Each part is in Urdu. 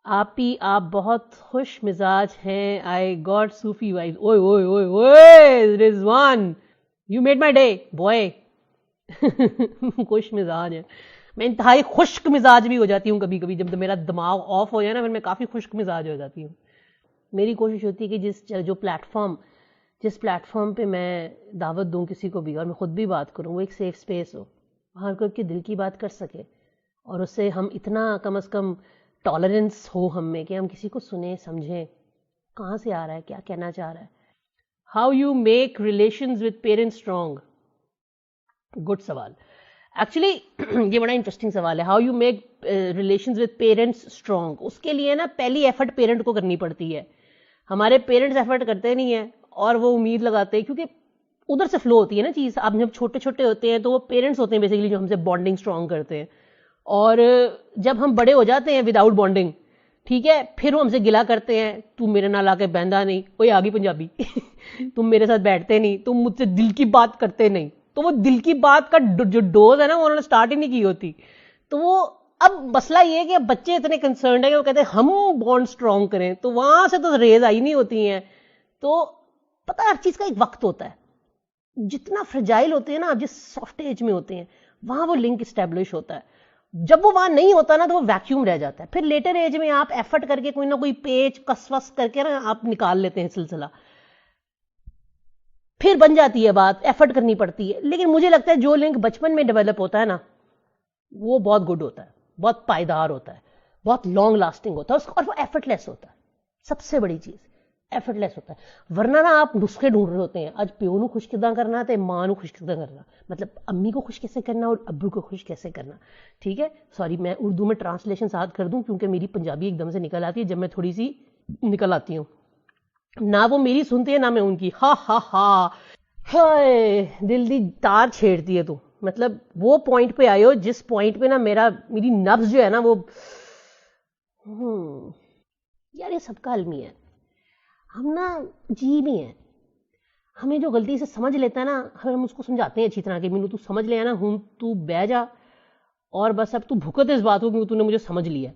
آپ بہت خوش مزاج ہیں. آئی گاٹ صوفی وائز. اوئے اوئے اوئے اوئے Rizwan, you made my day boy. خوش مزاج ہے. میں انتہائی خشک مزاج بھی ہو جاتی ہوں کبھی کبھی, جب میرا دماغ آف ہو جائے نا, پھر میں کافی خشک مزاج ہو جاتی ہوں. میری کوشش ہوتی ہے کہ جس پلیٹ فارم پہ میں دعوت دوں کسی کو بھی, اور میں خود بھی بات کروں, وہ ایک سیف اسپیس ہو, وہاں کوئی کے دل کی بات کر سکے, اور اس سے ہم اتنا کم از کم ٹالرنس ہو ہم میں کہ ہم کسی کو سنیں, سمجھیں کہاں سے آ رہا ہے, کیا کہنا چاہ رہا ہے. How you make relations with parents strong. Good سوال. ایکچولی یہ بڑا انٹرسٹنگ سوال ہے. How you make relations with parents strong. اس کے لیے نا پہلی ایفرٹ پیرنٹ کو کرنی پڑتی ہے. ہمارے پیرنٹس ایفرٹ کرتے نہیں ہیں, اور وہ امید لگاتے ہیں, کیونکہ ادھر سے فلو ہوتی ہے نا چیز. اب جب چھوٹے چھوٹے ہوتے ہیں تو وہ پیرنٹس ہوتے ہیں بیسیکلی جو ہم سے بانڈنگ اسٹرانگ کرتے ہیں, اور جب ہم بڑے ہو جاتے ہیں وداؤٹ بانڈنگ, ٹھیک ہے, پھر وہ ہم سے گلا کرتے ہیں, تم میرے نال آ کے بہندا نہیں, کوئی آگی پنجابی, تم میرے ساتھ بیٹھتے نہیں, تم مجھ سے دل کی بات کرتے نہیں. تو وہ دل کی بات کا جو ڈوز ہے نا, وہ انہوں نے سٹارٹ ہی نہیں کی ہوتی. تو وہ اب مسئلہ یہ ہے کہ بچے اتنے کنسرنڈ ہیں کہ وہ کہتے ہیں ہم بانڈ اسٹرانگ کریں, تو وہاں سے تو ریز آئی نہیں ہوتی ہیں. تو پتہ ہر چیز کا ایک وقت ہوتا ہے. جتنا فرجائل ہوتے ہیں نا, جس سافٹ ایج میں ہوتے ہیں, وہاں وہ لنک اسٹیبلش ہوتا ہے. جب وہ وہاں نہیں ہوتا نا, تو وہ ویکیوم رہ جاتا ہے. پھر لیٹر ایج میں آپ ایفرٹ کر کے کوئی نہ کوئی پیچ کس وس کر کے نا آپ نکال لیتے ہیں سلسلہ, پھر بن جاتی ہے بات, ایفرٹ کرنی پڑتی ہے. لیکن مجھے لگتا ہے جو لنک بچپن میں ڈیولپ ہوتا ہے نا, وہ بہت گڈ ہوتا ہے, بہت پائیدار ہوتا ہے, بہت لانگ لاسٹنگ ہوتا ہے, اور وہ ایفرٹ لیس ہوتا ہے. سب سے بڑی چیز ایفرٹ لیس ہوتا ہے. ورنہ نا آپ نسخے ڈھونڈ رہے ہوتے ہیں, آج پیو نو خوش کداں کرنا تے ماں نو خوش کداں کرنا, مطلب امی کو خوش کیسے کرنا اور ابو کو خوش کیسے کرنا. ٹھیک ہے, سوری میں اردو میں ٹرانسلیشن ساتھ کر دوں, کیونکہ میری پنجابی ایک دم سے نکل آتی ہے جب میں تھوڑی سی نکل آتی ہوں. نہ وہ میری سنتے ہیں نہ میں ان کی. ہا ہا ہا, ہائے دل دی تار چھیڑتی ہے تو. مطلب وہ پوائنٹ پہ آئے ہو جس پوائنٹ پہ نا میری نبض جو ہے نا وہ یار یہ سب کا المی ہے. ہم نا جی نہیں ہیں, ہمیں جو غلطی سے سمجھ لیتا ہے نا, ہم اس کو سمجھاتے ہیں اچھی طرح کہ مینو تو سمجھ لیا نا, ہوں تو بہ جا, اور بس اب تو بھکت اس بات ہو کہ تو نے مجھے سمجھ لیا.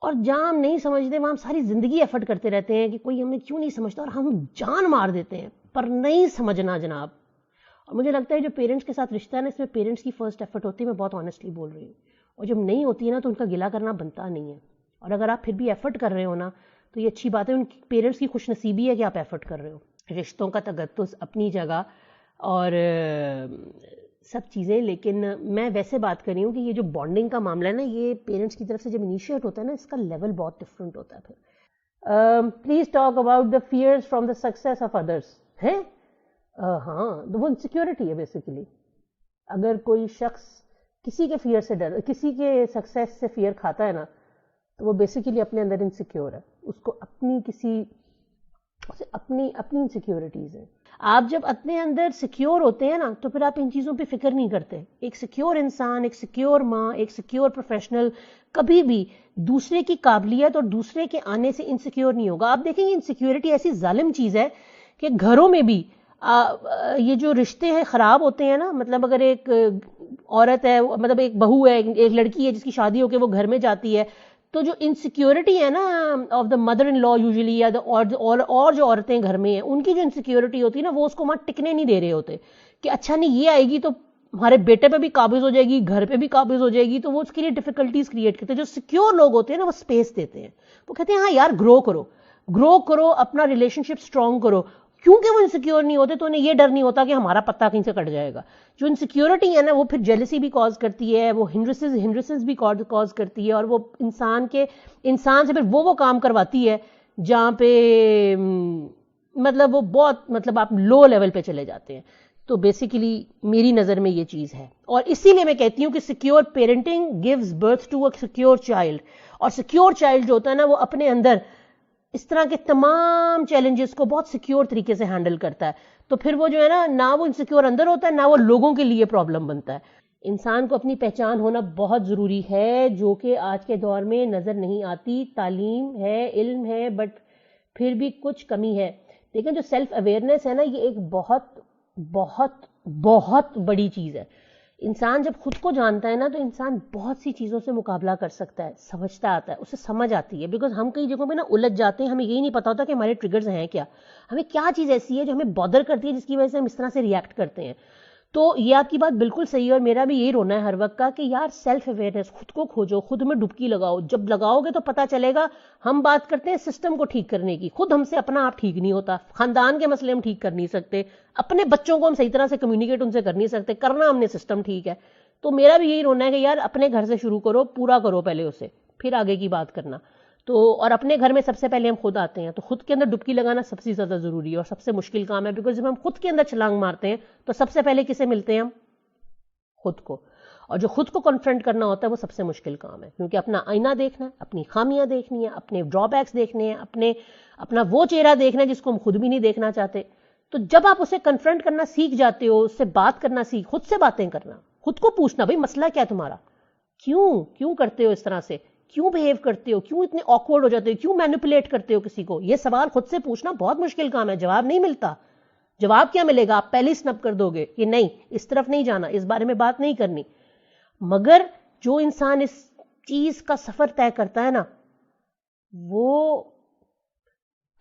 اور جہاں ہم نہیں سمجھتے وہاں ہم ساری زندگی ایفرٹ کرتے رہتے ہیں کہ کوئی ہمیں کیوں نہیں سمجھتا, اور ہم جان مار دیتے ہیں پر نہیں سمجھنا جناب. اور مجھے لگتا ہے جو پیرنٹس کے ساتھ رشتہ ہے نا, اس میں پیرنٹس کی فرسٹ ایفرٹ ہوتی ہے, میں بہت آنیسٹلی بول رہی ہوں, اور جب نہیں ہوتی ہے نا تو ان کا گلا کرنا بنتا نہیں ہے. اور اگر آپ پھر بھی ایفرٹ کر رہے ہو نا تو یہ اچھی بات ہے, ان پیرنٹس کی خوش نصیبی ہے کہ آپ ایفرٹ کر رہے ہو. رشتوں کا تگدس اپنی جگہ اور سب چیزیں, لیکن میں ویسے بات کر رہی ہوں کہ یہ جو بانڈنگ کا معاملہ ہے نا, یہ پیرنٹس کی طرف سے جب انیشیٹ ہوتا ہے نا, اس کا لیول بہت ڈفرینٹ ہوتا ہے. پھر please talk about the fears from the success of others. ہے ہاں, وہ انسیکیورٹی ہے بیسیکلی. اگر کوئی شخص کسی کے فیئر سے ڈر, کسی کے سکسیس سے فیئر کھاتا ہے نا, تو وہ بیسیکلی اپنے اندر انسیکیور ہے. اس کو اپنی انسیکیورٹیز ہیں. آپ جب اپنے اندر سیکیور ہوتے ہیں نا, تو پھر آپ ان چیزوں پہ فکر نہیں کرتے. ایک سیکیور انسان, ایک سیکیور ماں, ایک سیکیور پروفیشنل کبھی بھی دوسرے کی قابلیت اور دوسرے کے آنے سے انسیکیور نہیں ہوگا. آپ دیکھیں گے انسیکیورٹی ایسی ظالم چیز ہے کہ گھروں میں بھی یہ جو رشتے ہیں خراب ہوتے ہیں نا, مطلب اگر ایک عورت ہے, مطلب ایک بہو ہے, ایک لڑکی ہے جس کی شادی ہو کے وہ گھر میں جاتی ہے, تو جو انسیکیورٹی ہے نا of the mother in law usually, یا اور جو عورتیں گھر میں ہیں, ان کی جو انسیکیورٹی ہوتی ہے نا, وہ اس کو وہاں ٹکنے نہیں دے رہے ہوتے کہ اچھا نہیں یہ آئے گی تو ہمارے بیٹے پہ بھی قابض ہو جائے گی, گھر پہ بھی قابض ہو جائے گی, تو وہ اس کے لیے ڈیفیکلٹیز کریٹ کرتے ہیں. جو سیکیور لوگ ہوتے ہیں نا, وہ اسپیس دیتے ہیں, وہ کہتے ہیں ہاں یار گرو کرو, اپنا ریلیشن شپ اسٹرانگ کرو. کیونکہ وہ انسیکیور نہیں ہوتے تو انہیں یہ ڈر نہیں ہوتا کہ ہمارا پتہ کہیں سے کٹ جائے گا. جو انسیکیورٹی ہے نا, وہ پھر جیلسی بھی کاز کرتی ہے, وہ ہنڈرنسز بھی کاز کرتی ہے, اور وہ انسان سے پھر وہ کام کرواتی ہے جہاں پہ مطلب وہ بہت مطلب آپ لو لیول پہ چلے جاتے ہیں. تو بیسیکلی میری نظر میں یہ چیز ہے, اور اسی لیے میں کہتی ہوں کہ secure parenting gives birth to a secure child. اور سیکیور چائلڈ جو ہوتا ہے نا, وہ اپنے اندر اس طرح کے تمام چیلنجز کو بہت سیکیور طریقے سے ہینڈل کرتا ہے. تو پھر وہ جو ہے نا, نہ وہ انسیکیور اندر ہوتا ہے, نہ وہ لوگوں کے لیے پرابلم بنتا ہے. انسان کو اپنی پہچان ہونا بہت ضروری ہے, جو کہ آج کے دور میں نظر نہیں آتی. تعلیم ہے, علم ہے, بٹ پھر بھی کچھ کمی ہے. لیکن جو سیلف اویئرنیس ہے نا, یہ ایک بہت بہت بہت بڑی چیز ہے. انسان جب خود کو جانتا ہے نا تو انسان بہت سی چیزوں سے مقابلہ کر سکتا ہے, سمجھتا آتا ہے, اسے سمجھ آتی ہے. بیکاز ہم کئی جگہوں پہ نا الجھ جاتے ہیں, ہمیں یہی نہیں پتا ہوتا کہ ہمارے ٹریگرز ہیں کیا, ہمیں کیا چیز ایسی ہے جو ہمیں بادر کرتی ہے جس کی وجہ سے ہم اس طرح سے ریئیکٹ کرتے ہیں. تو یہ آپ کی بات بالکل صحیح ہے, اور میرا بھی یہی رونا ہے ہر وقت کا کہ یار سیلف اویئرنیس, خود کو کھوجو, خود میں ڈبکی لگاؤ. جب لگاؤ گے تو پتہ چلے گا. ہم بات کرتے ہیں سسٹم کو ٹھیک کرنے کی, خود ہم سے اپنا آپ ٹھیک نہیں ہوتا, خاندان کے مسئلے ہم ٹھیک کر نہیں سکتے, اپنے بچوں کو ہم صحیح طرح سے کمیونیکیٹ ان سے کر نہیں سکتے, کرنا ہم نے سسٹم ٹھیک ہے. تو میرا بھی یہی رونا ہے کہ یار اپنے گھر سے شروع کرو, پورا کرو پہلے اسے, پھر آگے کی بات کرنا. تو اور اپنے گھر میں سب سے پہلے ہم خود آتے ہیں, تو خود کے اندر ڈبکی لگانا سب سے زیادہ ضروری ہے اور سب سے مشکل کام ہے. بیکاز جب ہم خود کے اندر چھلانگ مارتے ہیں تو سب سے پہلے کسے ملتے ہیں ہم؟ خود کو. اور جو خود کو کنفرنٹ کرنا ہوتا ہے وہ سب سے مشکل کام ہے, کیونکہ اپنا آئینہ دیکھنا ہے, اپنی خامیاں دیکھنی ہیں, اپنے ڈرا بیکس دیکھنے ہیں, اپنا وہ چہرہ دیکھنا ہے جس کو ہم خود بھی نہیں دیکھنا چاہتے. تو جب آپ اسے کنفرنٹ کرنا سیکھ جاتے ہو, اس سے بات کرنا خود سے باتیں کرنا, خود کو پوچھنا بھائی مسئلہ کیا ہے تمہارا, کیوں کرتے ہو اس طرح سے, کیوں بہیو کرتے ہو, کیوں اتنے آکورڈ ہو جاتے ہو, کیوں مینیپولیٹ کرتے ہو کسی کو. یہ سوال خود سے پوچھنا بہت مشکل کام ہے, جواب نہیں ملتا. جواب کیا ملے گا؟ آپ پہلے ہی سنپ کر دو گے کہ نہیں, اس طرف نہیں جانا, اس بارے میں بات نہیں کرنی. مگر جو انسان اس چیز کا سفر طے کرتا ہے نا, وہ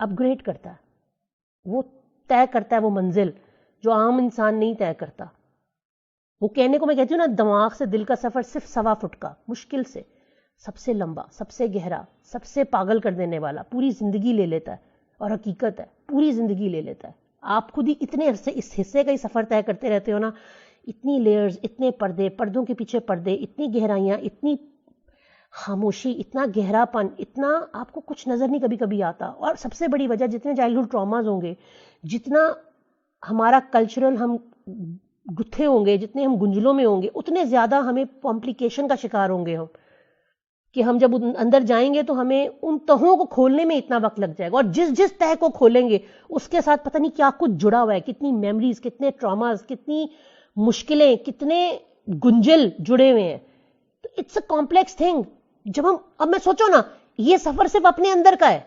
اپ گریڈ کرتا ہے, وہ طے کرتا ہے وہ منزل جو عام انسان نہیں طے کرتا. وہ کہنے کو میں کہتی ہوں نا, دماغ سے دل کا سفر صرف 1.25 فٹ کا, مشکل سے سب سے لمبا, سب سے گہرا, سب سے پاگل کر دینے والا, پوری زندگی لے لیتا ہے. اور حقیقت ہے پوری زندگی لے لیتا ہے. آپ خود ہی اتنے عرصے اس حصے کا ہی سفر طے کرتے رہتے ہو نا, اتنی لیئرز, اتنے پردے, پردوں کے پیچھے پردے, اتنی گہرائیاں, اتنی خاموشی, اتنا گہرا پن, اتنا آپ کو کچھ نظر نہیں کبھی کبھی آتا. اور سب سے بڑی وجہ, جتنے چائلڈہڈ ٹراماز ہوں گے, جتنا ہمارا کلچرل ہم گتھے ہوں گے, جتنے ہم گنجلوں میں ہوں گے, اتنے زیادہ ہمیں کمپلیکیشن کا شکار ہوں گے ہم, کہ ہم جب اندر جائیں گے تو ہمیں ان تہوں کو کھولنے میں اتنا وقت لگ جائے گا. اور جس تہ کو کھولیں گے اس کے ساتھ پتہ نہیں کیا کچھ جڑا ہوا ہے, کتنی میموریز, کتنے ٹراماز, کتنی مشکلیں, کتنے گنجل جڑے ہوئے ہیں. تو اٹس اے کمپلیکس تھنگ. اب میں سوچو نا, یہ سفر صرف اپنے اندر کا ہے,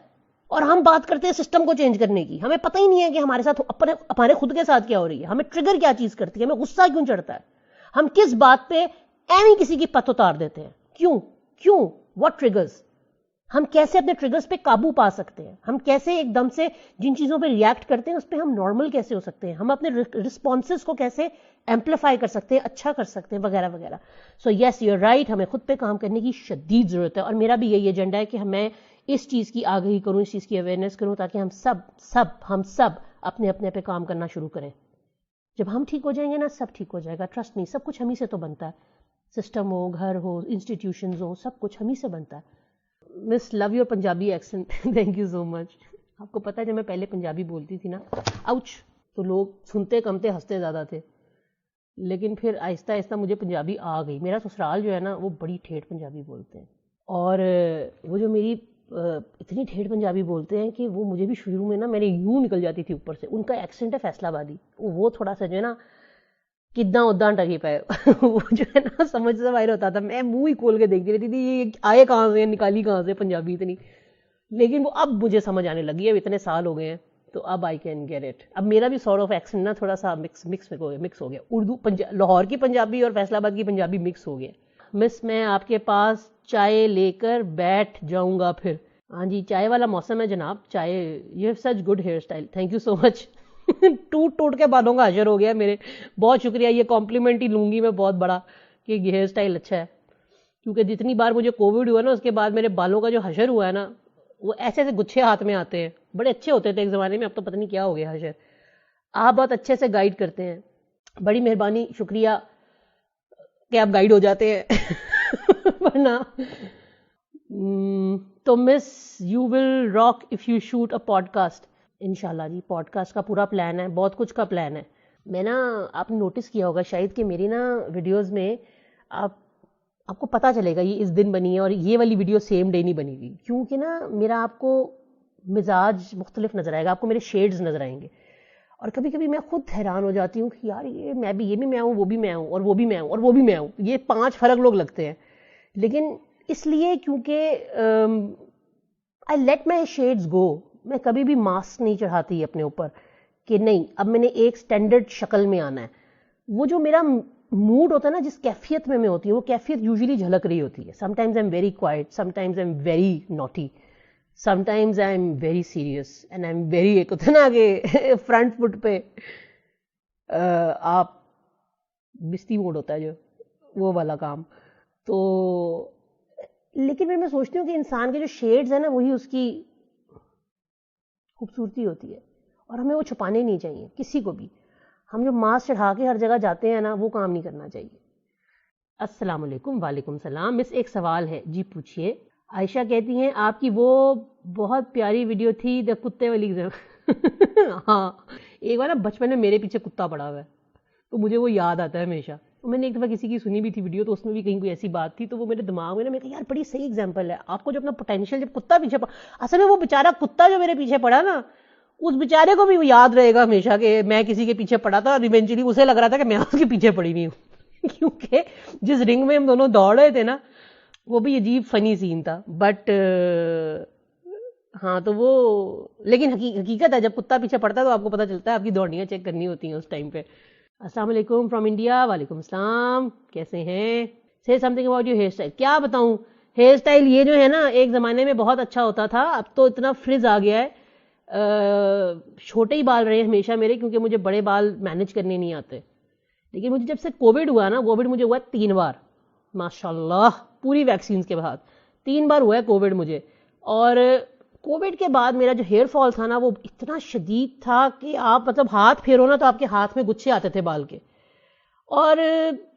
اور ہم بات کرتے ہیں سسٹم کو چینج کرنے کی. ہمیں پتہ ہی نہیں ہے کہ ہمارے ساتھ ہمارے خود کے ساتھ کیا ہو رہی ہے, ہمیں ٹریگر کیا چیز کرتی ہے, ہمیں غصہ کیوں چڑھتا ہے, ہم کس بات پہ ایویں کسی کی پت اتار دیتے ہیں, کیوں واٹ ٹریگرز. ہم کیسے اپنے ٹریگرز پہ قابو پا سکتے ہیں, ہم کیسے ایک دم سے جن چیزوں پہ ریئیکٹ کرتے ہیں اس پہ ہم نارمل کیسے ہو سکتے ہیں, ہم اپنے رسپانسز کو کیسے ایمپلیفائی کر سکتے ہیں, اچھا کر سکتے ہیں, وغیرہ وغیرہ. سو یس یو آر رائٹ, ہمیں خود پہ کام کرنے کی شدید ضرورت ہے. اور میرا بھی یہی ایجنڈا ہے کہ میں اس چیز کی آگہی کروں, اس چیز کی اویئرنیس کروں, تاکہ ہم سب اپنے پہ کام کرنا شروع کریں. جب ہم ٹھیک ہو جائیں گے نا, سب ٹھیک ہو جائے گا. ٹرسٹ می, سب کچھ ہم ہی سے تو بنتا ہے. سسٹم ہو, گھر ہو, انسٹیٹیوشنز ہو, سب کچھ ہم ہی سے بنتا ہے. Miss love your Punjabi accent, thank you so much. آپ کو پتہ ہے جب میں پہلے پنجابی بولتی تھی نا, آؤچ, تو لوگ سنتے کم تھے, ہنستے زیادہ تھے. لیکن پھر آہستہ آہستہ مجھے پنجابی آ گئی. میرا سسرال جو ہے نا وہ بڑی ٹھیٹھ پنجابی بولتے ہیں, اور وہ جو میری اتنی ٹھیٹھ پنجابی بولتے ہیں کہ وہ مجھے بھی شروع میں نا میرے یوں نکل جاتی تھی اوپر سے. ان کا ایکسنٹ ہے فیصلہ آبادی, وہ تھوڑا سا جو ہے نا کداں اداں ٹکی پائے, وہ جو ہے نا سمجھ سے باہر ہوتا تھا. میں منہ ہی کھول کے دیکھتی رہتی تھی یہ آئے کہاں سے, نکالی کہاں سے پنجابی اتنی. لیکن وہ اب مجھے سمجھ آنے لگی ہے, اب اتنے سال ہو گئے ہیں تو اب آئی کین گیٹ اٹ. اب میرا بھی سارٹ آف ایکسنٹ نا تھوڑا سا مکس ہو گیا. اردو لاہور کی پنجابی اور فیصلہ آباد کی پنجابی مکس ہو گیا. مس میں آپ کے پاس چائے لے کر بیٹھ جاؤں گا پھر. ہاں جی, چائے والا موسم ہے جناب. چائے, you have such good hair style, thank you so much. ٹوٹ کے بالوں کا حشر ہو گیا میرے. بہت شکریہ, یہ کمپلیمنٹ ہی لوں گی میں بہت بڑا کہ ہیئر اسٹائل اچھا ہے. کیونکہ جتنی بار مجھے کووڈ ہوا نا, اس کے بعد میرے بالوں کا جو حشر ہوا ہے نا, وہ ایسے ایسے گچھے ہاتھ میں آتے ہیں. بڑے اچھے ہوتے تھے ایک زمانے میں, اب تو پتہ نہیں کیا ہو گیا حشر. آپ بہت اچھے سے گائیڈ کرتے ہیں, بڑی مہربانی, شکریہ کہ آپ گائیڈ ہو جاتے ہیں. ورنہ تو miss you will rock if you shoot a podcast. انشاءاللہ جی, پوڈ کاسٹ کا پورا پلان ہے, بہت کچھ کا پلان ہے. میں نا, آپ نے نوٹس کیا ہوگا شاید کہ میری نا ویڈیوز میں آپ کو پتہ چلے گا یہ اس دن بنی ہے, اور یہ والی ویڈیو سیم ڈے نہیں بنی ہوئی, کیونکہ نا میرا آپ کو مزاج مختلف نظر آئے گا, آپ کو میرے شیڈز نظر آئیں گے. اور کبھی کبھی میں خود حیران ہو جاتی ہوں کہ یار یہ بھی میں ہوں, وہ بھی میں ہوں, اور وہ بھی میں ہوں, اور وہ بھی میں ہوں. یہ 5 فرق لوگ لگتے ہیں. لیکن اس لیے کیونکہ آئی لیٹ مائی شیڈز گو. میں کبھی بھی ماسک نہیں چڑھاتی اپنے اوپر کہ نہیں اب میں نے ایک سٹینڈرڈ شکل میں آنا ہے. وہ جو میرا موڈ ہوتا ہے نا جس کیفیت میں ہوتی ہوں وہ کیفیت یوزلی جھلک رہی ہوتی ہے. Some times I am very quite, some times I am very naughty, some times I am very serious and I am very, ایک ہوتا ہے نا کہ فرنٹ فٹ پہ آپ بستی موڈ ہوتا ہے جو وہ والا کام. تو لیکن پھر میں سوچتی ہوں کہ انسان کے جو شیڈز ہیں نا وہی اس کی خوبصورتی ہوتی ہے اور ہمیں وہ چھپانے نہیں چاہیے کسی کو بھی. ہم جو ماسک چڑھا کے ہر جگہ جاتے ہیں نا وہ کام نہیں کرنا چاہیے. السلام علیکم. وعلیکم السلام. مس ایک سوال ہے. جی پوچھیے. عائشہ کہتی ہیں آپ کی وہ بہت پیاری ویڈیو تھی دا کتے والی. ہاں ایک بار نا بچپن میں میرے پیچھے کتا پڑا ہوا ہے تو مجھے وہ یاد آتا ہے ہمیشہ. میں نے ایک دفعہ کسی کی سنی بھی تھی ویڈیو تو اس میں بھی کہیں کوئی ایسی بات تھی تو وہ میرے دماغ میں نا میں کہا یار بڑی صحیح ایگزامپل ہے. آپ کو جو اپنا پوٹینشیل جب کتا پیچھے پڑا, اصل میں وہ بیچارہ کتا جو میرے پیچھے پڑا نا اس بیچارے کو بھی وہ یاد رہے گا ہمیشہ کہ میں کسی کے پیچھے پڑا تھا اور ایونچولی اسے لگ رہا تھا کہ میں اس کے پیچھے پڑی ہوئی ہوں کیونکہ جس رنگ میں ہم دونوں دوڑ رہے تھے نا وہ بھی عجیب فنی سین تھا. بٹ ہاں تو وہ لیکن حقیقت ہے جب کتا پیچھے پڑتا ہے تو آپ کو پتہ چلتا ہے آپ کی دوڑنیاں چیک کرنی ہوتی ہیں اس ٹائم پہ. السلام علیکم فرام انڈیا. وعلیکم السلام. کیسے ہیں؟ Say something about your hairstyle. کیا بتاؤں ہیئر اسٹائل یہ جو ہے نا ایک زمانے میں بہت اچھا ہوتا تھا, اب تو اتنا فریز آ گیا ہے. چھوٹے ہی بال رہے ہمیشہ میرے کیونکہ مجھے بڑے بال مینج کرنے نہیں آتے. لیکن مجھے جب سے کووڈ ہوا نا, کووڈ مجھے ہوا 3 بار ماشاء اللہ پوری ویکسینز کے بعد 3 بار ہوا ہے کووڈ مجھے. اور کووڈ کے بعد میرا جو ہیئر فال تھا نا وہ اتنا شدید تھا کہ آپ مطلب ہاتھ پھیرو نا تو آپ کے ہاتھ میں گچھے آتے تھے بال کے. اور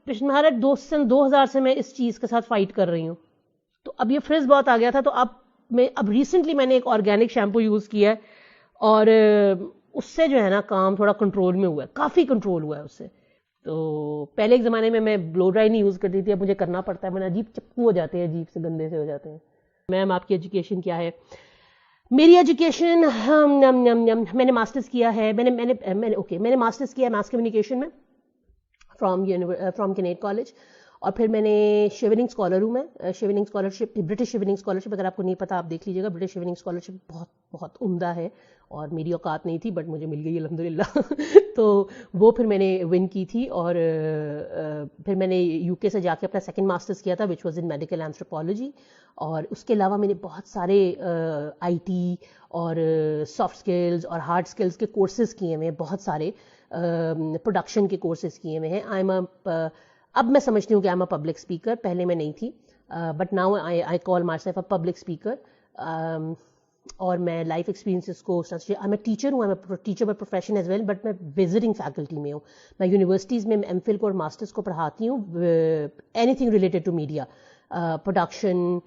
پچھلے 2000 سے میں اس چیز کے ساتھ فائٹ کر رہی ہوں. تو اب یہ فریز بہت آ گیا تھا تو اب ریسنٹلی میں نے ایک آرگینک شیمپو یوز کیا ہے اور اس سے جو ہے نا کام تھوڑا کنٹرول میں ہوا ہے, کافی کنٹرول ہوا ہے اس سے. تو پہلے ایک زمانے میں بلو ڈرائی نہیں یوز کرتی تھی, اب مجھے کرنا پڑتا ہے. میں عجیب چپکو ہو جاتے ہیں, عجیب سے گندے سے ہو جاتے ہیں. میم آپ کی ایجوکیشن کیا ہے؟ میری ایجوکیشن میں نے ماسٹرز کیا ہے. میں نے ماسٹرز کیا ہے ماس کمیونیکیشن میں فرام کنیٹ کالج. اور پھر میں نے شیوننگ اسکالر ہوں. میں شیوننگ اسکالرشپ, برٹش شیوننگ اسکالرشپ, اگر آپ کو نہیں پتا آپ دیکھ لیجیے گا. برٹش شیوننگ اسکالرشپ بہت بہت عمدہ ہے اور میری اوقات نہیں تھی بٹ مجھے مل گئی الحمدللہ. تو وہ پھر میں نے ون کی تھی. اور پھر میں نے یو کے سے جا کے اپنا سیکنڈ ماسٹرز کیا تھا which was in medical anthropology. اور اس کے علاوہ میں نے بہت سارے آئی ٹی اور سافٹ اسکلز اور ہارڈ اسکلز کے کورسز کیے ہوئے ہیں, بہت سارے پروڈکشن کے کورسز کیے ہوئے ہیں. اب میں سمجھتی ہوں کہ I am a public speaker, پہلے میں نہیں تھی but now I call myself a public speaker. اور میں لائف ایکسپیرینسز کو میں ٹیچر ہوں, میں teacher by profession as well, but میں وزٹنگ فیکلٹی میں ہوں. میں یونیورسٹیز میں ایم فل کو اور ماسٹرز کو پڑھاتی ہوں, anything related to media, production,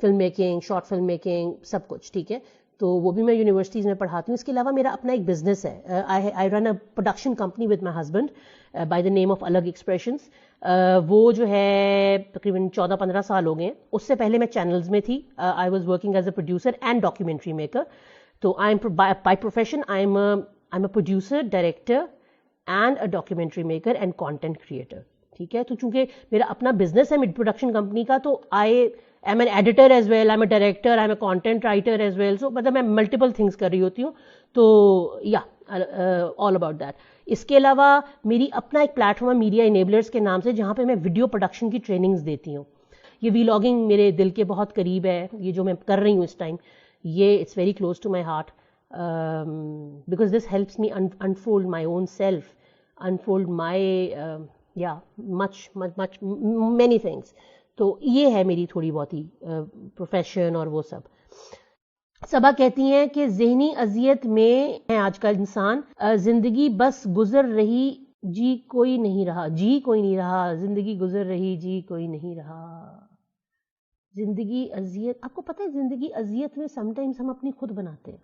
film making, short film making, سب کچھ. ٹھیک ہے, تو وہ بھی میں یونیورسٹیز میں پڑھاتی ہوں. اس کے علاوہ میرا اپنا ایک بزنس ہے. I run a production company with my husband by the name of Alag expressions. وہ جو ہے تقریباً 14-15 سال ہو گئے ہیں. اس سے پہلے میں چینلز میں تھی. I was working as a producer and documentary maker. تو I am by profession I am a producer, director and a documentary maker and content creator. ٹھیک ہے, تو چونکہ میرا اپنا بزنس ہے مڈ پروڈکشن کمپنی کا تو I am an editor as well, I am a director, I am a content writer as well. So مطلب میں ملٹیپل تھنگس کر رہی ہوتی ہوں. تو یا آل اباؤٹ دیٹ. اس کے علاوہ میری اپنا ایک پلیٹ فارم ہے میڈیا انیبلرز کے نام سے, جہاں پہ میں ویڈیو پروڈکشن کی ٹریننگز دیتی ہوں. یہ ویلاگنگ میرے دل کے بہت قریب ہے. یہ جو میں کر رہی ہوں اس ٹائم, یہ it's very close to my heart because this helps me unfold my own self, unfold my much many things. تو یہ ہے میری تھوڑی بہت ہی پروفیشن اور وہ سب. صبا کہتی ہیں کہ ذہنی اذیت میں ہے آج کل انسان, زندگی بس گزر رہی جی کوئی نہیں رہا, جی کوئی نہیں رہا, زندگی گزر رہی جی کوئی نہیں رہا. زندگی اذیت, آپ کو پتہ ہے زندگی اذیت میں سم ٹائمز ہم اپنی خود بناتے ہیں.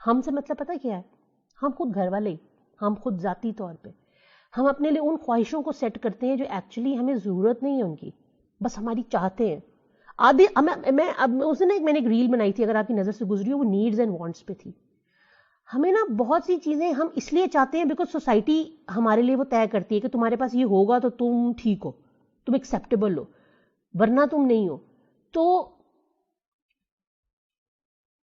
ہم سے مطلب پتہ کیا ہے, ہم خود گھر والے, ہم خود ذاتی طور پہ ہم اپنے لیے ان خواہشوں کو سیٹ کرتے ہیں جو ایکچولی ہمیں ضرورت نہیں ہے ان کی, بس ہماری چاہتے ہیں. آدھی میں نے ایک ریل بنائی تھی, اگر آپ کی نظر سے گزری ہو, وہ نیڈز اینڈ وانٹس پہ تھی. ہمیں نا بہت سی چیزیں ہم اس لیے چاہتے ہیں بیکاز سوسائٹی ہمارے لیے وہ طے کرتی ہے کہ تمہارے پاس یہ ہوگا تو تم ٹھیک ہو, تم ایکسیپٹیبل ہو, ورنہ تم نہیں ہو. تو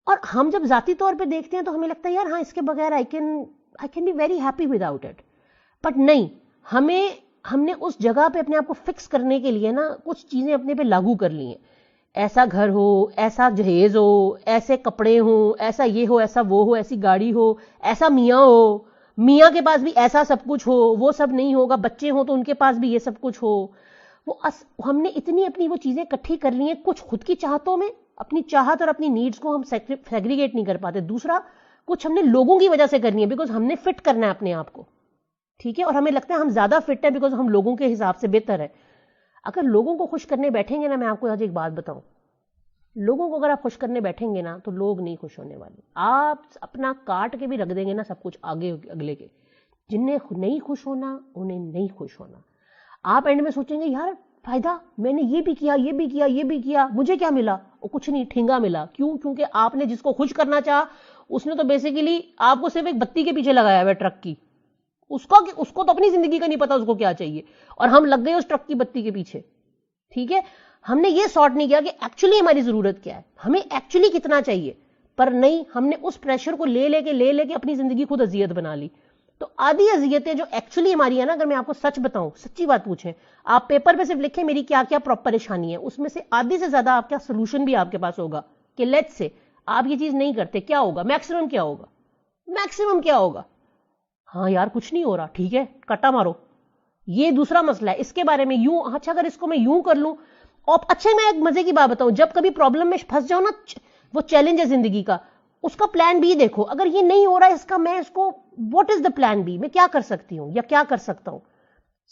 اور ہم جب ذاتی طور پہ دیکھتے ہیں تو ہمیں لگتا ہے یار ہاں اس کے بغیر I can be very happy without it. But نہیں, ہمیں ہم نے اس جگہ پہ اپنے آپ کو فکس کرنے کے لیے نا کچھ چیزیں اپنے پہ لاگو کر لی ہیں. ایسا گھر ہو, ایسا جہیز ہو, ایسے کپڑے ہوں, ایسا یہ ہو, ایسا وہ ہو, ایسی گاڑی ہو, ایسا میاں ہو, میاں کے پاس بھی ایسا سب کچھ ہو, وہ سب نہیں ہوگا, بچے ہوں تو ان کے پاس بھی یہ سب کچھ ہو. ہم نے اتنی اپنی وہ چیزیں اکٹھی کر لی ہیں کچھ خود کی چاہتوں میں, اپنی چاہت اور اپنی نیڈز کو ہم سیگریگیٹ نہیں کر پاتے. دوسرا کچھ ہم نے لوگوں کی وجہ سے کرنی ہے بیکاز ہم نے فٹ کرنا ہے اپنے آپ کو, ٹھیک ہے, اور ہمیں لگتا ہے ہم زیادہ فٹ ہے بیکاز ہم لوگوں کے حساب سے بہتر ہے. اگر لوگوں کو خوش کرنے بیٹھیں گے نا, میں آپ کو آج ایک بات بتاؤں, لوگوں کو اگر آپ خوش کرنے بیٹھیں گے نا تو لوگ نہیں خوش ہونے والے. آپ اپنا کاٹ کے بھی رکھ دیں گے نا سب کچھ آگے اگلے کے, جنہیں نہیں خوش ہونا انہیں نہیں خوش ہونا. آپ اینڈ میں سوچیں گے یار فائدہ, میں نے یہ بھی کیا, یہ بھی کیا, یہ بھی کیا, مجھے کیا ملا؟ اور کچھ نہیں, ٹھینگا ملا. کیوں؟ کیونکہ آپ نے جس کو خوش کرنا چاہا اس نے تو بیسیکلی آپ کو صرف ایک بتی کے پیچھے لگایا ہوا ٹرک کی. اس کو تو اپنی زندگی کا نہیں پتا اس کو کیا چاہیے, اور ہم لگ گئے اس ٹرک کی بتی کے پیچھے. ٹھیک ہے, ہم نے یہ سارٹ نہیں کیا کہ ایکچولی ہماری ضرورت کیا ہے, ہمیں ایکچولی کتنا چاہیے. پر نہیں, ہم نے اس پریشر کو لے لے کے اپنی زندگی خود اذیت بنا لی. تو آدھی اذیتیں جو ایکچولی ہماری ہیں نا, اگر میں آپ کو سچ بتاؤں, سچی بات پوچھیں, آپ پیپر پہ صرف لکھیں میری کیا کیا پریشانی ہے, اس میں سے آدھی سے زیادہ آپ کا سولوشن بھی آپ کے پاس ہوگا کہ لیٹس سے آپ یہ چیز نہیں کرتے, کیا ہوگا میکسیمم, کیا ہوگا میکسیمم, کیا ہوگا؟ ہاں یار کچھ نہیں ہو رہا, ٹھیک ہے کٹا مارو, یہ دوسرا مسئلہ ہے. اس کے بارے میں یوں, اچھا اگر اس کو میں یوں کر لوں. اور اچھا میں ایک مزے کی بات بتاؤں, جب کبھی پرابلم میں پھنس جاؤ نا, وہ چیلنج ہے زندگی کا, اس کا پلان بی دیکھو. اگر یہ نہیں ہو رہا ہے اس کا, میں اس کو what is the plan be, میں کیا کر سکتی ہوں یا کیا کر سکتا ہوں.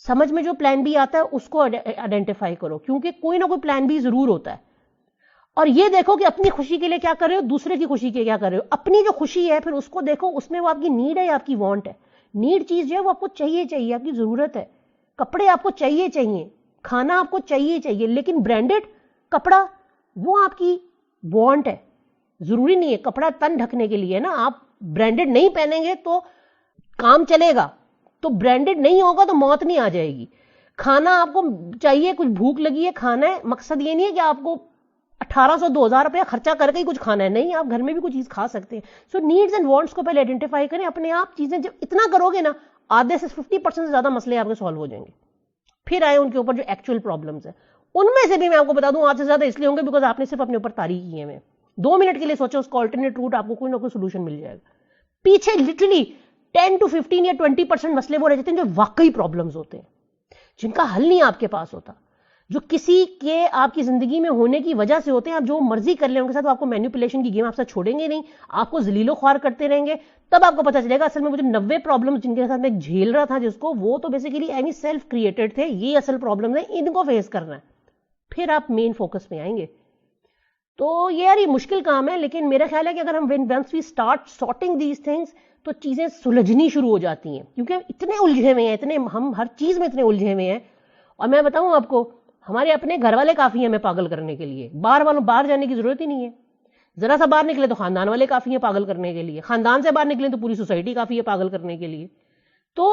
سمجھ میں جو پلان بی آتا ہے اس کو آئیڈینٹیفائی کرو, کیونکہ کوئی نہ کوئی پلان بی ضرور ہوتا ہے. اور یہ دیکھو کہ اپنی خوشی کے لیے کیا کر رہے ہو, دوسرے کی خوشی کے لیے کیا کر رہے ہو. اپنی جو خوشی ہے پھر اس کو دیکھو, اس میں وہ آپ کی نیڈ ہے یا آپ کی وانٹ ہے. نیڈ چیز جو ہے وہ آپ کو چاہیے, آپ کی ضرورت ہے. کپڑے آپ کو چاہیے, کھانا آپ کو چاہیے, لیکن برانڈڈ کپڑا وہ آپ کی وانٹ ہے. ضروری نہیں ہے کپڑا تن ڈھکنے کے لیے نا, آپ برانڈڈ نہیں پہنیں گے تو کام چلے گا, تو برانڈڈ نہیں ہوگا تو موت نہیں آ جائے گی. کھانا آپ کو چاہیے, کچھ بھوک لگی ہے کھانا ہے, مقصد یہ نہیں ہے کہ آپ کو 1800-2000 روپیہ خرچہ کر کے ہی کچھ کھانا ہے, نہیں, آپ گھر میں بھی کچھ چیز کھا سکتے ہیں. سو نیڈز اینڈ وانٹس کو پہلے آئیڈینٹیفائی کریں اپنے آپ. چیزیں جب اتنا کرو گے نا, آدھے سے 50% سے زیادہ مسئلے آپ کے سالو ہو جائیں گے. پھر آئے ان کے اوپر جو ایکچوئل پرابلمز ہیں, ان میں سے بھی میں آپ کو بتا دوں آج سے زیادہ اس لیے ہوں گے بیکاز آپ نے صرف اپنے اوپر تاریخ کیے ہیں. 2 منٹ کے لیے سوچو, اس کا الٹرنیٹ روٹ آپ کو کوئی نہ کوئی سولوشن مل جائے گا. پیچھے لٹرلی 10 to 15 یا 20% مسئلے وہ رہ جاتے ہیں جو واقعی پرابلمز ہوتے ہیں, جن کا حل نہیں آپ کے پاس ہوتا, جو کسی کے آپ کی زندگی میں ہونے کی وجہ سے ہوتے ہیں. آپ جو مرضی کر لیں ان کے ساتھ, آپ کو مینیپولیشن کی گیم آپ سے چھوڑیں گے نہیں, آپ کو ذلیل و خوار کرتے رہیں گے. تب آپ کو پتا چلے گا اصل میں وہ جو 90 پرابلم جن کے ساتھ میں جھیل رہا تھا جس کو, وہ تو بیسیکلی ایمی سیلف کریٹڈ تھے. یہ اصل پرابلم ہے, ان کو فیس کرنا ہے, پھر آپ مین فوکس میں آئیں گے. تو یہ یار یہ مشکل کام ہے, لیکن میرا خیال ہے کہ اگر ہم once we start sorting these things تو چیزیں سلجھنی شروع ہو جاتی ہیں, کیونکہ اتنے الجھے ہوئے ہیں, ہم ہر چیز میں اتنے الجھے ہوئے ہیں. اور میں بتاؤں آپ کو, ہمارے اپنے گھر والے کافی ہیں ہمیں پاگل کرنے کے لیے. باہر جانے کی ضرورت ہی نہیں ہے. ذرا سا باہر نکلے تو خاندان والے کافی ہیں پاگل کرنے کے لیے, خاندان سے باہر نکلے تو پوری سوسائٹی کافی ہے پاگل کرنے کے لیے. تو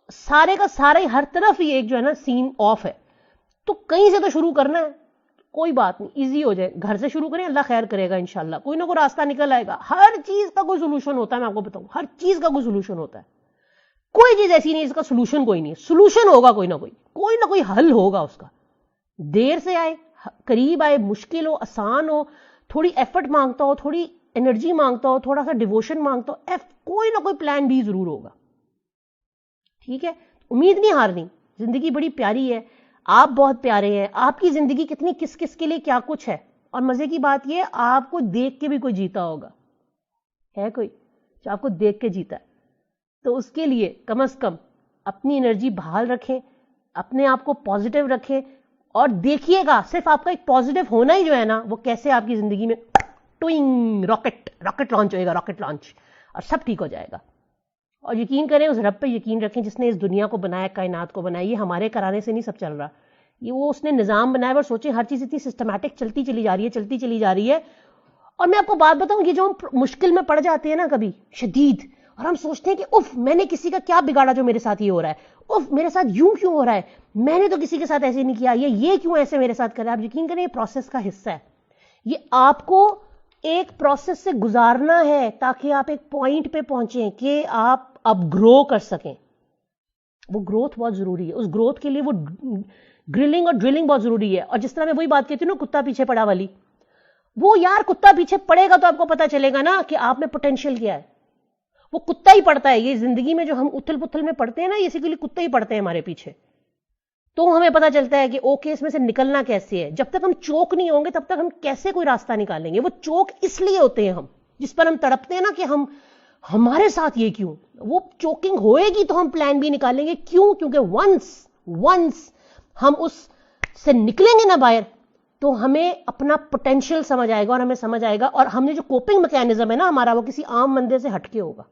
سارے کا سارے ہر طرف ہی ایک جو ہے نا سین آف ہے. تو کہیں سے تو شروع کرنا ہے, کوئی بات نہیں, ایزی ہو جائے, گھر سے شروع کریں, اللہ خیر کرے گا انشاءاللہ, کوئی نہ کوئی راستہ نکل آئے گا. ہر چیز کا کوئی سولوشن ہوتا ہے, میں آپ کو بتاؤں, ہر چیز کا کوئی سولوشن ہوتا ہے. کوئی چیز ایسی نہیں اس کا سولوشن کوئی نہیں ہے, سولوشن ہوگا کوئی نہ کوئی حل ہوگا اس کا. دیر سے آئے, قریب آئے, مشکل ہو, آسان ہو, تھوڑی ایفرٹ مانگتا ہو, تھوڑی انرجی مانگتا ہو, تھوڑا سا ڈیووشن مانگتا ہو, کوئی نہ کوئی پلان بھی ضرور ہوگا. ٹھیک ہے, امید نہیں ہارنی, زندگی بڑی پیاری ہے, آپ بہت پیارے ہیں, آپ کی زندگی کتنی کس کے لیے کیا کچھ ہے. اور مزے کی بات یہ, آپ کو دیکھ کے بھی کوئی جیتا ہوگا, ہے کوئی جو آپ کو دیکھ کے جیتا ہے. تو اس کے لیے کم از کم اپنی انرجی بحال رکھیں, اپنے آپ کو پازیٹیو رکھیں, اور دیکھیے گا صرف آپ کا ایک پازیٹیو ہونا ہی جو ہے نا, وہ کیسے آپ کی زندگی میں ٹوئنگ راکٹ لانچ ہوئے گا, راکٹ لانچ, اور سب ٹھیک ہو جائے گا. اور یقین کریں, اس رب پہ یقین رکھیں جس نے اس دنیا کو بنایا, کائنات کو بنایا. یہ ہمارے کرانے سے نہیں سب چل رہا, یہ وہ اس نے نظام بنایا. اور سوچیں ہر چیز اتنی سسٹمیٹک چلتی چلی جا رہی ہے. اور میں آپ کو بات بتاؤں, یہ جو ہم مشکل میں پڑ جاتے ہیں نا کبھی شدید, اور ہم سوچتے ہیں کہ اف میں نے کسی کا کیا بگاڑا جو میرے ساتھ یہ ہو رہا ہے, اف میرے ساتھ یوں کیوں ہو رہا ہے, میں نے تو کسی کے ساتھ ایسے نہیں کیا, یہ کیوں ایسے میرے ساتھ کر رہا ہے. آپ یقین کریں یہ پروسیس کا حصہ ہے. یہ آپ کو ایک پروسیس سے گزارنا ہے تاکہ آپ ایک پوائنٹ پہ پہنچیں کہ آپ اب گرو کر سکیں. وہ گروتھ بہت ضروری ہے. اس گروتھ کے لیے وہ گرلنگ اور ڈرلنگ بہت ضروری ہے. اور جس طرح میں وہی بات کہتی ہوں نا کتا پیچھے پڑا والی, وہ یار کتا پیچھے پڑے گا تو آپ کو پتا چلے گا نا کہ آپ میں پوٹینشیل کیا ہے. وہ کتا ہی پڑتا ہے. یہ زندگی میں جو ہم اتھل پتھل میں پڑتے ہیں نا, اسی کے لیے کتے ہی پڑتے ہیں ہمارے پیچھے. تو ہمیں پتا چلتا ہے کہ اوکے اس میں سے نکلنا کیسے ہے. جب تک ہم چوک نہیں ہوں گے تب تک ہم کیسے کوئی راستہ نکالیں گے. وہ چوک اس لیے ہوتے ہیں ہم جس پر ہم تڑپتے ہیں نا کہ ہمارے ساتھ یہ کیوں. وہ چوکنگ ہوئے گی تو ہم پلان بھی نکالیں گے. کیوں؟ کیونکہ ونس ہم اس سے نکلیں گے نا باہر تو ہمیں اپنا پوٹینشیل سمجھ آئے گا اور ہمیں سمجھ آئے گا. اور ہم نے جو کوپنگ میکینزم ہے نا ہمارا, وہ کسی عام بندے سے ہٹ کے ہوگا.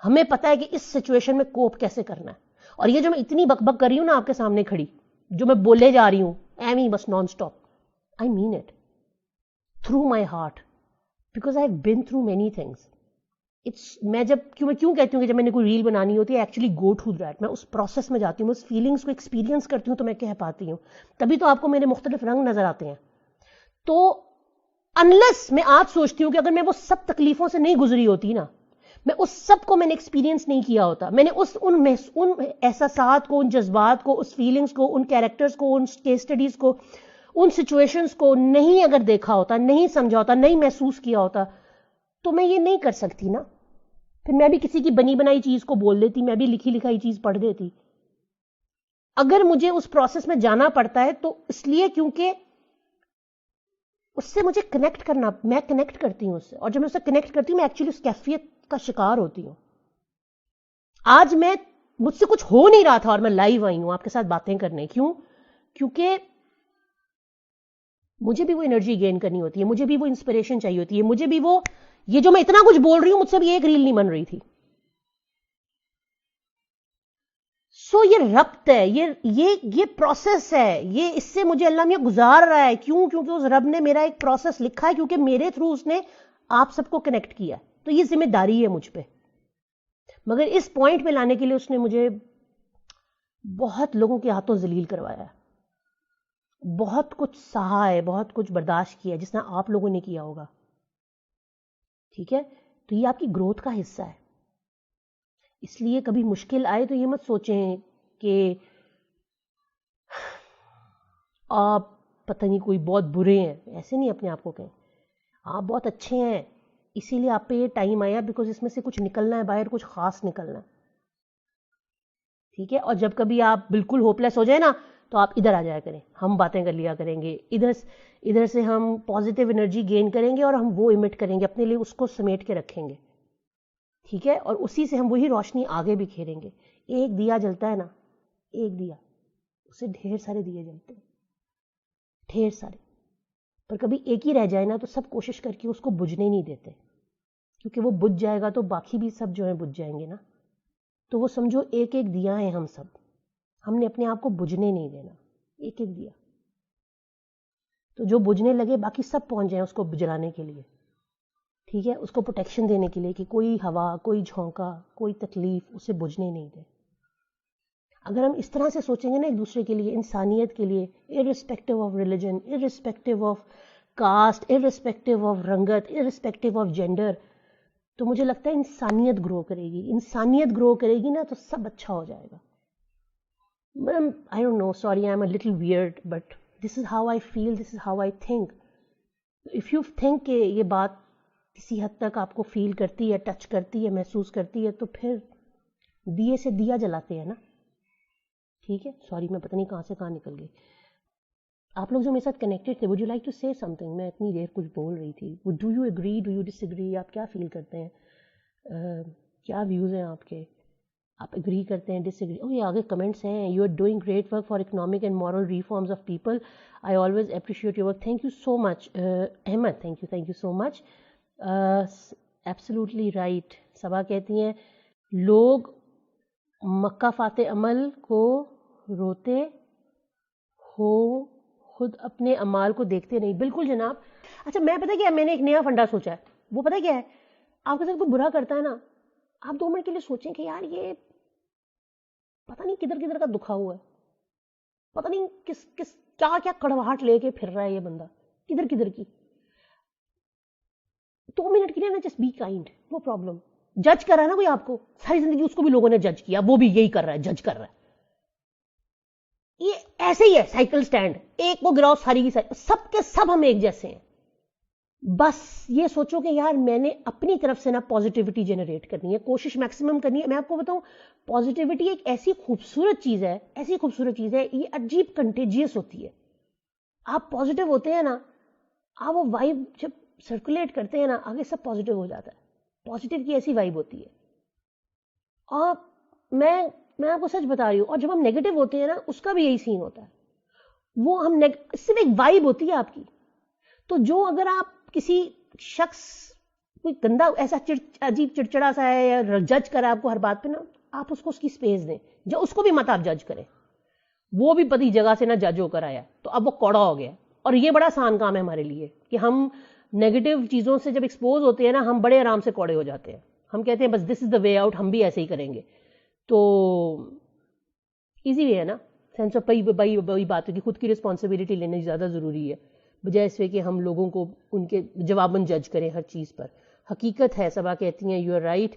ہمیں پتا ہے کہ اس سچویشن میں کوپ کیسے کرنا ہے. اور یہ جو میں اتنی بک بک کر رہی ہوں نا آپ کے سامنے کھڑی, جو میں بولے جا رہی ہوں ایویں بس naan stop, I mean it through my heart, because I have been through many things. میں کیوں کہتی ہوں کہ جب میں نے کوئی ریل بنانی ہوتی ہے ایکچولی گو تھرو دیٹ, میں اس پروسیس میں جاتی ہوں, اس فیلنگس کو ایکسپیرینس کرتی ہوں تو میں کہہ پاتی ہوں. تبھی تو آپ کو میرے مختلف رنگ نظر آتے ہیں. تو انلیس میں آج سوچتی ہوں کہ اگر میں وہ سب تکلیفوں سے نہیں گزری ہوتی نا, میں اس سب کو میں نے ایکسپیرینس نہیں کیا ہوتا, میں نے ان احساسات کو, ان جذبات کو, اس فیلنگس کو, ان کیریکٹرز کو, ان کیس اسٹڈیز کو, ان سچویشنز کو نہیں اگر دیکھا ہوتا, نہیں سمجھا ہوتا, نہیں محسوس کیا ہوتا, تو میں یہ نہیں کر سکتی نا. پھر میں بھی کسی کی بنی بنائی چیز کو بول دیتی, میں بھی لکھی لکھائی چیز پڑھ دیتی. اگر مجھے اس پروسیس میں جانا پڑتا ہے تو اس لیے کیونکہ اس سے مجھے کنیکٹ کرنا, میں کنیکٹ کرتی ہوں اس سے, اور جب میں اس سے کنیکٹ کرتی ہوں میں ایکچولی اس کیفیت کا شکار ہوتی ہوں. آج مجھ سے کچھ ہو نہیں رہا تھا اور میں لائیو آئی ہوں آپ کے ساتھ باتیں کرنے. کیوں؟ کیونکہ مجھے بھی وہ انرجی گین کرنی ہوتی ہے, مجھے بھی وہ انسپریشن چاہیے ہوتی ہے, مجھے بھی وہ, یہ جو میں اتنا کچھ بول رہی ہوں مجھ سے بھی ایک ریل نہیں بن رہی تھی. سو یہ ربط ہے, یہ پروسیس ہے, یہ اس سے مجھے اللہ میاں گزار رہا ہے. کیوں؟ کیونکہ اس رب نے میرا ایک پروسیس لکھا ہے, کیونکہ میرے تھرو اس نے آپ سب کو کنیکٹ کیا. تو یہ ذمہ داری ہے مجھ پہ. مگر اس پوائنٹ پہ لانے کے لیے اس نے مجھے بہت لوگوں کے ہاتھوں ذلیل کروایا ہے, بہت کچھ سہا ہے, بہت کچھ برداشت کیا ہے, جس طرح آپ لوگوں نے کیا ہوگا. ٹھیک ہے, تو یہ آپ کی گروتھ کا حصہ ہے. اس لیے کبھی مشکل آئے تو یہ مت سوچیں کہ آپ پتہ نہیں کوئی بہت برے ہیں. ایسے نہیں اپنے آپ کو کہیں, آپ بہت اچھے ہیں, اسی لیے آپ پہ یہ ٹائم آیا, بیکاز اس میں سے کچھ نکلنا ہے باہر, کچھ خاص نکلنا ہے. ٹھیک ہے, اور جب کبھی آپ بالکل ہوپ لیس ہو جائے نا تو آپ ادھر آ جایا کریں, ہم باتیں کر لیا کریں گے. ادھر سے ہم پازیٹیو انرجی گین کریں گے اور ہم وہ ایمٹ کریں گے, اپنے لیے اس کو سمیٹ کے رکھیں گے. ٹھیک ہے, اور اسی سے ہم وہی روشنی آگے بھی کھیریں گے. ایک دیا جلتا ہے نا, ایک دیا, اسے ڈھیر سارے دیے جلتے ہیں, ڈھیر سارے. پر کبھی ایک ہی رہ جائے نا تو سب کوشش کر کے اس کو بجھنے نہیں دیتے, کیونکہ وہ بجھ جائے گا تو باقی بھی سب جو ہیں بجھ جائیں گے نا. تو وہ سمجھو ایک ایک دیا ہیں ہم سب, ہم نے اپنے آپ کو بجھنے نہیں دینا, ایک ایک دیا. تو جو بجھنے لگے باقی سب پہنچ جائیں اس کو جلانے کے لیے. ٹھیک ہے, اس کو پروٹیکشن دینے کے لیے کہ کوئی ہوا, کوئی جھونکا, کوئی تکلیف اسے بجھنے نہیں دے. اگر ہم اس طرح سے سوچیں گے نا ایک دوسرے کے لیے, انسانیت کے لیے, irrespective of religion, irrespective of cost, irrespective of رنگت, irrespective آف جینڈر, تو مجھے لگتا ہے انسانیت گرو کرے گی. انسانیت گرو کرے گی نا تو سب اچھا ہو جائے گا. I don't know, sorry, I'm a little weird, but this is how I feel, this is how I think. If you think کہ یہ بات کسی حد تک آپ کو فیل کرتی ہے, ٹچ کرتی ہے, محسوس کرتی ہے, تو پھر دیے سے دیا جلاتے ہیں نا. ٹھیک ہے, سوری میں پتہ نہیں کہاں سے کہاں نکل گئی. آپ لوگ جو میرے ساتھ کنیکٹڈ تھے, would you like to say something? میں اتنی دیر کچھ بول رہی تھی. Do you agree, do you disagree? آپ کیا فیل کرتے ہیں, کیا ویوز ہیں آپ کے, آپ اگری کرتے ہیں, ڈس ایگری؟ یہ آگے کمنٹس ہیں, you are doing great work for economic and moral reforms of people, I always appreciate your work. Thank you so much Ahmad, thank you so much. Absolutely right. Saba کہتی ہیں لوگ مکہ فاتح عمل کو روتے ہو, خود اپنے اعمال کو دیکھتے نہیں. بالکل جناب. اچھا میں پتہ کیا, میں نے ایک نیا فنڈا سوچا ہے. وہ پتہ کیا ہے, آپ کے ساتھ کوئی برا کرتا ہے نا, آپ 2 منٹ کے لیے سوچیں کہ یار یہ پتہ نہیں کدھر کا دکھا ہوا ہے, پتہ نہیں کس کیا کڑواہٹ لے کے پھر رہا ہے یہ بندہ, کدھر کی. 2 منٹ کے لیے نا just be kind, no problem. جج کر رہا ہے نا کوئی آپ کو, ساری زندگی اس کو بھی لوگوں نے جج کیا, وہ بھی یہی کر رہا ہے, جج کر رہا ہے. یہ ایسے ہی ہے سائیکل سٹینڈ, ایک کو گراؤ ساری کی ساری, سب کے سب ہم ایک جیسے ہیں. بس یہ سوچو کہ یار میں نے اپنی طرف سے نا پازیٹیوٹی جنریٹ کرنی ہے, کوشش میکسیمم کرنی ہے. میں آپ کو بتاؤں, پازیٹیوٹی ایک ایسی خوبصورت چیز ہے, ایسی خوبصورت چیز ہے, یہ عجیب کنٹیجیس ہوتی ہے. آپ پازیٹیو ہوتے ہیں نا, آپ وہ وائب جب سرکولیٹ کرتے ہیں نا, آگے سب پازیٹیو ہو جاتا ہے. پازیٹیو کی ایسی وائب ہوتی ہے. اور میں آپ کو سچ بتا رہی ہوں, اور جب ہم نیگیٹو ہوتے ہیں نا, اس کا بھی یہی سین ہوتا ہے. وہ ہم صرف ایک وائب ہوتی ہے آپ کی. تو جو اگر آپ کسی شخص کوئی گندا ایسا عجیب چڑچڑا سا ہے یا جج کرا آپ کو ہر بات پہ نا, آپ اس کو اس کی سپیس دیں. جو اس کو بھی مت آپ جج کریں, وہ بھی پتی جگہ سے نہ جج ہو کر آیا, تو اب وہ کوڑا ہو گیا. اور یہ بڑا آسان کام ہے ہمارے لیے کہ ہم نیگیٹو چیزوں سے جب ایکسپوز ہوتے ہیں نا, ہم بڑے آرام سے کوڑے ہو جاتے ہیں. ہم کہتے ہیں بس دس از دا وے آؤٹ, ہم بھی ایسے ہی کریں گے. تو ایزی وے ہے نا, سینس آف وہی بات ہے کہ خود کی رسپانسبلٹی لینا زیادہ ضروری ہے, بجائے اس کہ ہم لوگوں کو ان کے جواباً جج کریں ہر چیز پر. حقیقت ہے, صبا کہتی ہیں, یو آر رائٹ.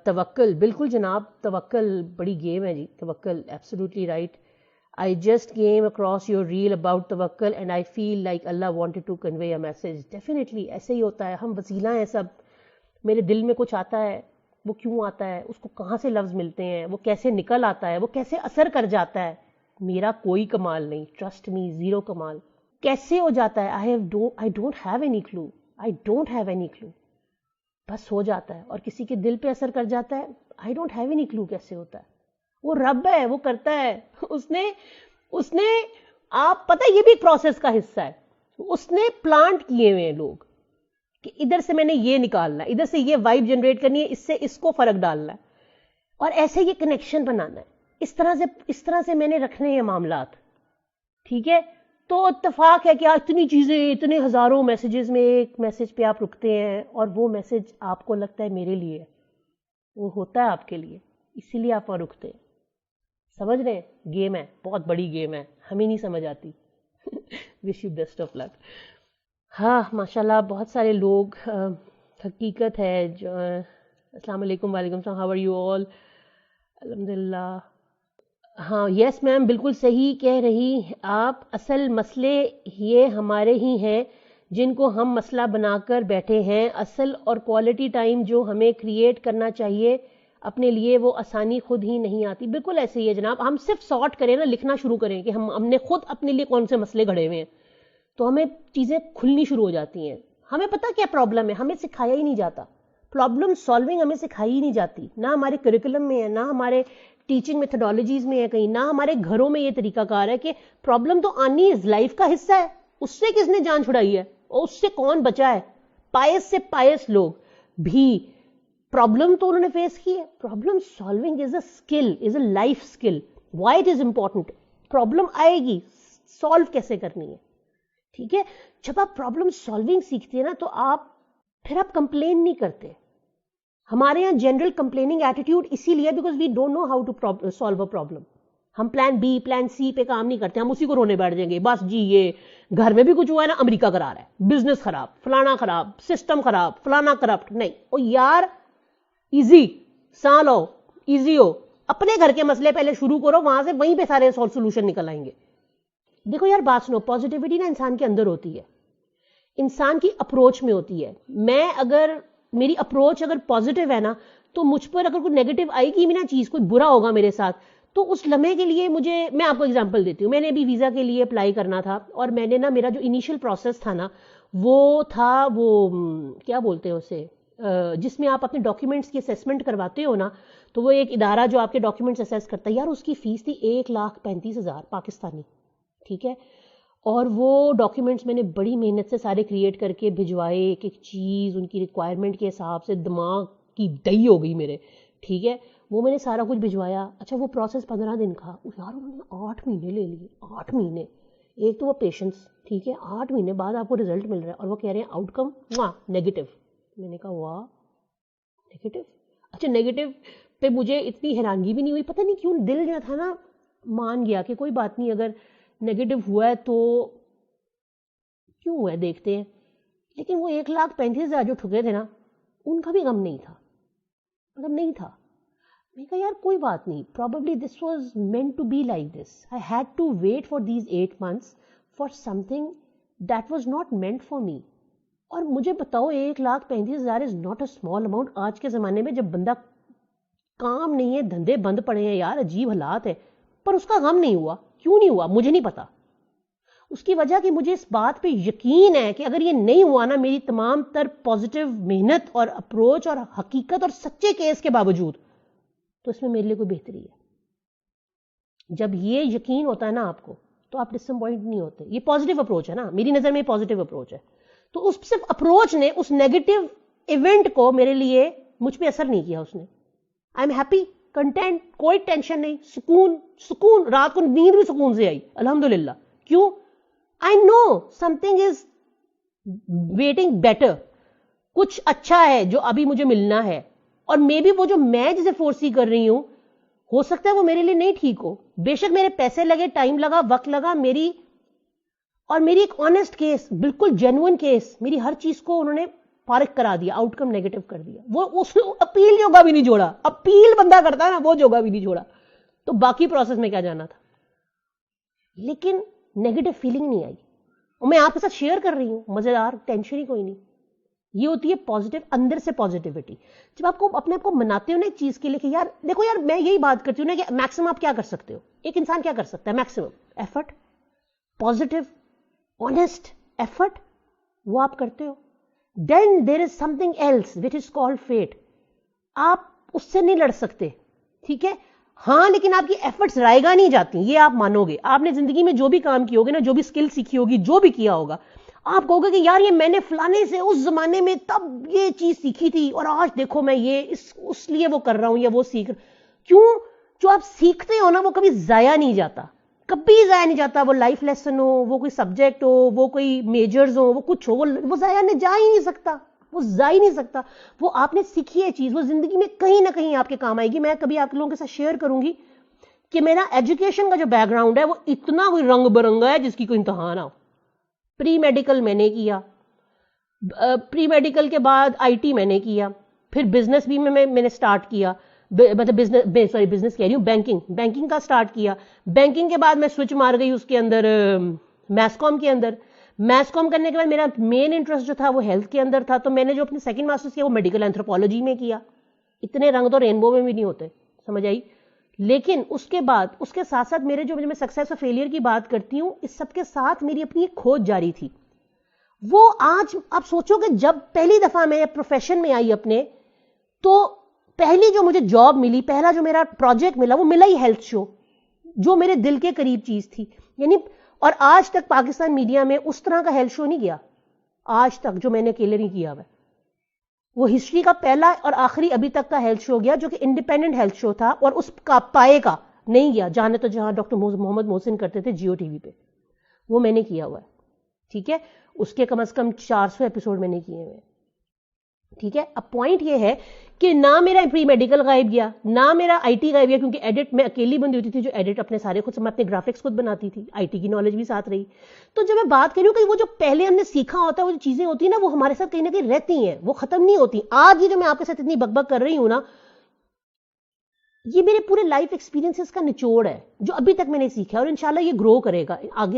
توکل, بالکل جناب, توکل بڑی گیم ہے جی. توکل, absolutely right. I just came across your reel about tawakkul and I feel like Allah wanted to convey a message. Definitely ایسے ہی ہوتا ہے, ہم وسیلہ ہیں سب. میرے دل میں کچھ آتا ہے, وہ کیوں آتا ہے, اس کو کہاں سے لفظ ملتے ہیں, وہ کیسے نکل آتا ہے, وہ کیسے اثر کر جاتا ہے. میرا کوئی کمال نہیں, ٹرسٹ می, زیرو کمال. کیسے ہو جاتا ہے, I don't have any clue. I don't have any clue. بس ہو جاتا ہے. اور کسی کے دل پہ اثر کر جاتا ہے, I don't have any clue کیسے ہوتا ہے. وہ رب ہے, وہ کرتا ہے. اس نے آپ پتہ, یہ بھی ایک پروسیس کا حصہ ہے. اس نے پلانٹ کیے ہوئے ہیں لوگ کہ ادھر سے میں نے یہ نکالنا ہے, ادھر سے یہ وائب جنریٹ کرنی ہے, اس سے اس کو فرق ڈالنا ہے, اور ایسے یہ کنیکشن بنانا ہے. اس طرح سے میں نے رکھنے ہیں معاملات. ٹھیک ہے, تو اتفاق ہے کہ اتنی چیزیں, اتنے ہزاروں میسیجز میں ایک میسیج پہ آپ رکتے ہیں, اور وہ میسیج آپ کو لگتا ہے میرے لیے, وہ ہوتا ہے آپ کے لیے, اسی لیے آپ وہاں رکتے ہیں. سمجھ رہے ہیں, گیم ہے, بہت بڑی گیم ہے, ہمیں نہیں سمجھ آتی. وش یو بیسٹ آف لک. ہاں ماشاءاللہ بہت سارے لوگ, حقیقت ہے. السلام علیکم. وعلیکم السلام. How are you all? الحمدللہ. ہاں یس میم, بالکل صحیح کہہ رہی آپ. اصل مسئلے یہ ہمارے ہی ہیں جن کو ہم مسئلہ بنا کر بیٹھے ہیں. اصل اور کوالٹی ٹائم جو ہمیں کریٹ کرنا چاہیے اپنے لیے, وہ آسانی خود ہی نہیں آتی. بالکل ایسے ہی ہے جناب. ہم صرف سارٹ کریں نا, لکھنا شروع کریں کہ ہم نے خود اپنے لیے کون سے مسئلے گھڑے ہوئے ہیں, تو ہمیں چیزیں کھلنی شروع ہو جاتی ہیں. ہمیں پتہ کیا پرابلم ہے, ہمیں سکھایا ہی نہیں جاتا. پرابلم سالونگ ہمیں سکھائی ہی نہیں جاتی, نہ ہمارے کریکولم میں ہے, نہ ہمارے ٹیچنگ میتھڈالوجیز میں ہے کہیں, نہ ہمارے گھروں میں یہ طریقہ کار ہے کہ پرابلم تو آنی ہے, لائف کا حصہ ہے. اس سے کس نے جان چھڑائی ہے, اور اس سے کون بچا ہے؟ پائس سے پائس لوگ بھی پرابلم تو انہوں نے فیس کی ہے. Problem solving is a skill, is a life skill. Why it is important. Problem آئے گی, سالو کیسے کرنی ہے. ٹھیک ہے, جب آپ پرابلم سالونگ سیکھتے ہیں نا, تو پھر آپ کمپلین نہیں کرتے. ہمارے یہاں جنرل کمپلیننگ ایٹیٹیوڈ اسی لیے because we don't know how to solve a problem. ہم پلان بی پلان سی پہ کام نہیں کرتے, ہم اسی کو رونے بیٹھ جائیں گے. بس جی یہ گھر میں بھی کچھ ہوا ہے نا, امریکہ کرا رہا ہے, بزنس خراب, فلانا خراب, سسٹم خراب, فلانا کرپٹ. نہیں, او یار ایزی, سا لو, ایزی ہو. اپنے گھر کے مسئلے پہلے شروع کرو, وہاں سے وہیں پہ سارے سولوشن نکل آئیں گے. دیکھو یار بات سنو, پازیٹیوٹی نا انسان کے اندر ہوتی ہے, انسان کی اپروچ میں ہوتی ہے. میری اپروچ اگر پازیٹیو ہے نا, تو مجھ پر اگر کوئی نیگیٹو آئے گی بھی نا چیز, کوئی برا ہوگا میرے ساتھ, تو اس لمحے کے لیے میں آپ کو ایگزامپل دیتی ہوں. میں نے ابھی ویزا کے لیے اپلائی کرنا تھا, اور میں نے نا, میرا جو انیشیل پروسیس تھا نا, وہ تھا وہ کیا بولتے ہیں اسے, جس میں آپ اپنے ڈاکیومنٹس کی اسیسمنٹ کرواتے ہو نا, تو وہ ایک ادارہ جو آپ کے ڈاکیومنٹس اسیس کرتا ہے. یار اس کی فیس تھی 1,35,000 پاکستانی. ٹھیک ہے, اور وہ ڈاکیومنٹس میں نے بڑی محنت سے سارے کریٹ کر کے بھجوائے, ایک ایک چیز ان کی ریکوائرمنٹ کے حساب سے, دماغ کی دہی ہو گئی میرے. ٹھیک ہے, وہ میں نے سارا کچھ بھجوایا. اچھا وہ پروسیس 15 دن کا, یار انہوں نے 8 مہینے لے لیے. 8 مہینے. ایک تو وہ پیشنس, ٹھیک ہے, 8 مہینے بعد آپ کو رزلٹ مل رہا ہے, اور وہ کہہ رہے ہیں آؤٹ کم نیگیٹو. میں نے کہا واہ نیگیٹو. اچھا نیگیٹو پہ مجھے اتنی حیرانگی بھی نہیں ہوئی, پتہ نہیں کیوں دل جو تھا نا مان گیا کہ کوئی بات نہیں, اگر نیگیٹو ہوا ہے تو کیوں ہوا ہے دیکھتے ہیں. لیکن وہ 1,35,000 جو ٹھکے تھے نا, ان کا بھی غم نہیں تھا. مطلب نہیں تھا. میں کہا یار کوئی بات نہیں, probably this was meant to be like this. I had to wait for these 8 months for something that was not meant for me. اور مجھے بتاؤ 1,35,000 is not a small amount. آج کے زمانے میں جب بندہ کام نہیں ہے, دھندے بند پڑے ہیں یار, عجیب حالات ہے, پر اس کا غم نہیں ہوا. کیوں نہیں ہوا مجھے نہیں پتا. اس کی وجہ کہ مجھے اس بات پہ یقین ہے کہ اگر یہ نہیں ہوا نا, میری تمام تر پازیٹیو محنت اور اپروچ اور حقیقت اور سچے کیس کے باوجود, تو اس میں میرے لیے کوئی بہتری ہے. جب یہ یقین ہوتا ہے نا آپ کو, تو آپ ڈس اپوائنٹ نہیں ہوتے. یہ پازیٹیو اپروچ ہے نا, میری نظر میں پازیٹیو اپروچ ہے. تو اس صرف اپروچ نے اس نیگیٹو ایونٹ کو میرے لیے مجھ پہ اثر نہیں کیا. اس نے آئی ایم ہیپی, کنٹینٹ, کوئی ٹینشن نہیں, سکون سکون, رات کو نیند بھی سکون سے آئی الحمدللہ. کیوں؟ I know something is waiting better, کچھ اچھا ہے جو ابھی مجھے ملنا ہے. اور مے بی وہ جو میں جسے فورسی کر رہی ہوں, ہو سکتا ہے وہ میرے لیے نہیں ٹھیک ہو. بے شک میرے پیسے لگے, ٹائم لگا, وقت لگا, میری ایک آنےسٹ کیس, بالکل جینوئن کیس, میری ہر چیز کو انہوں نے فارغ کرا دیا, آؤٹ کم نیگیٹو کر دیا. وہ اس اپیل جوگا بھی نہیں چھوڑا. اپیل بندہ کرتا ہے نا, وہ جوگا بھی نہیں چھوڑا. تو باقی پروسیس میں کیا جانا تھا, لیکن نیگیٹو فیلنگ نہیں آئی. اور میں آپ کے ساتھ شیئر کر رہی ہوں, مزیدار, ٹینشن ہی کوئی نہیں. یہ ہوتی ہے پازیٹیو, اندر سے پازیٹیوٹی. جب آپ کو اپنے آپ کو مناتے ہو نا ایک چیز کے لیے کہ یار دیکھو یار, میں یہی بات کرتی ہوں نا کہ میکسیمم آپ کیا کر سکتے ہو, ایک انسان کیا کر سکتا ہے maximum, effort, positive honest effort, وہ آپ کرتے ہو. Then there is something else which is called fate. آپ اس سے نہیں لڑ سکتے, ٹھیک ہے, ہاں, لیکن آپ کی ایفرٹس رائے گا نہیں جاتی, یہ آپ مانو گے. آپ نے زندگی میں جو بھی کام کی ہوگی نا, جو بھی اسکل سیکھی ہوگی, جو بھی کیا ہوگا, آپ کہو گے کہ یار یہ میں نے فلانے سے اس زمانے میں تب یہ چیز سیکھی تھی, اور آج دیکھو میں یہ اس لیے وہ کر رہا ہوں یا وہ سیکھ رہا. کیوں؟ جو آپ سیکھتے ہو نا وہ کبھی ضائع نہیں جاتا, کبھی ضائع نہیں جاتا. وہ لائف لیسن ہو, وہ کوئی سبجیکٹ ہو, وہ کوئی میجرز ہو, وہ کچھ ہو, وہ ضائع نہیں جا ہی نہیں سکتا, وہ ضائع نہیں سکتا. وہ آپ نے سیکھی ہے چیز, وہ زندگی میں کہیں نہ کہیں آپ کے کام آئے گی. میں کبھی آپ لوگوں کے ساتھ شیئر کروں گی کہ میرا ایجوکیشن کا جو بیک گراؤنڈ ہے وہ اتنا کوئی رنگ برنگا ہے جس کی کوئی انتہا نہ ہو. پری میڈیکل میں نے کیا, پری میڈیکل کے بعد آئی ٹی میں نے کیا, پھر بزنس بھی میں نے سٹارٹ کیا, مطلب بزنس کہہ رہی ہوں, بینکنگ کا سٹارٹ کیا. بینکنگ کے بعد میں سوئچ مار گئی اس کے اندر میس کام کے اندر. میس کام کرنے کے بعد میرا مین انٹرسٹ جو تھا وہ ہیلتھ کے اندر تھا, تو میں نے جو اپنے سیکنڈ ماسٹرز کیا وہ میڈیکل اینتھروپولوجی میں کیا. اتنے رنگ تو رینبو میں بھی نہیں ہوتے, سمجھ آئی. لیکن اس کے بعد اس کے ساتھ ساتھ میرے جو میں سکسیس اور فیلئر کی بات کرتی ہوں, اس سب کے ساتھ میری اپنی ایک کھوج جاری تھی. وہ آج آپ سوچو کہ جب پہلی دفعہ میں پروفیشن میں آئی اپنے, تو پہلی جو مجھے جاب ملی, پہلا جو میرا پروجیکٹ ملا, وہ ملا ہی ہیلتھ شو, جو میرے دل کے قریب چیز تھی. یعنی اور آج تک پاکستان میڈیا میں اس طرح کا ہیلتھ شو نہیں گیا آج تک جو میں نے اکیلے نہیں کیا ہوا. وہ ہسٹری کا پہلا اور آخری ابھی تک کا ہیلتھ شو گیا جو کہ انڈیپینڈنٹ ہیلتھ شو تھا, اور اس کا پائے کا نہیں گیا. جانے تو جہاں ڈاکٹر محمد محسن کرتے تھے جیو ٹی وی پہ, وہ میں نے کیا ہوا ہے, ٹھیک ہے. اس کے کم از کم 400 ایپیسوڈ میں نے کیے ہوئے, ٹھیک ہے. اب پوائنٹ یہ ہے کہ نہ میرا پری میڈیکل غائب گیا, نہ میرا آئی ٹی غائب گیا, کیونکہ ایڈٹ میں اکیلی بندی ہوتی تھی جو ایڈٹ اپنے سارے خود, میں اپنے گرافکس خود بناتی تھی, آئی ٹی کی نالج بھی ساتھ رہی. تو جب میں بات کر رہی ہوں کہ وہ جو پہلے ہم نے سیکھا ہوتا ہے, وہ جو چیزیں ہوتی ہیں نا, وہ ہمارے ساتھ کہیں نہ کہیں رہتی ہیں, وہ ختم نہیں ہوتی. آج یہ جو میں آپ کے ساتھ اتنی بک بک کر رہی ہوں نا, یہ میرے پورے لائف ایکسپیرینسز کا نچوڑ ہے جو ابھی تک میں نے سیکھا, اور انشاءاللہ یہ گرو کرے گا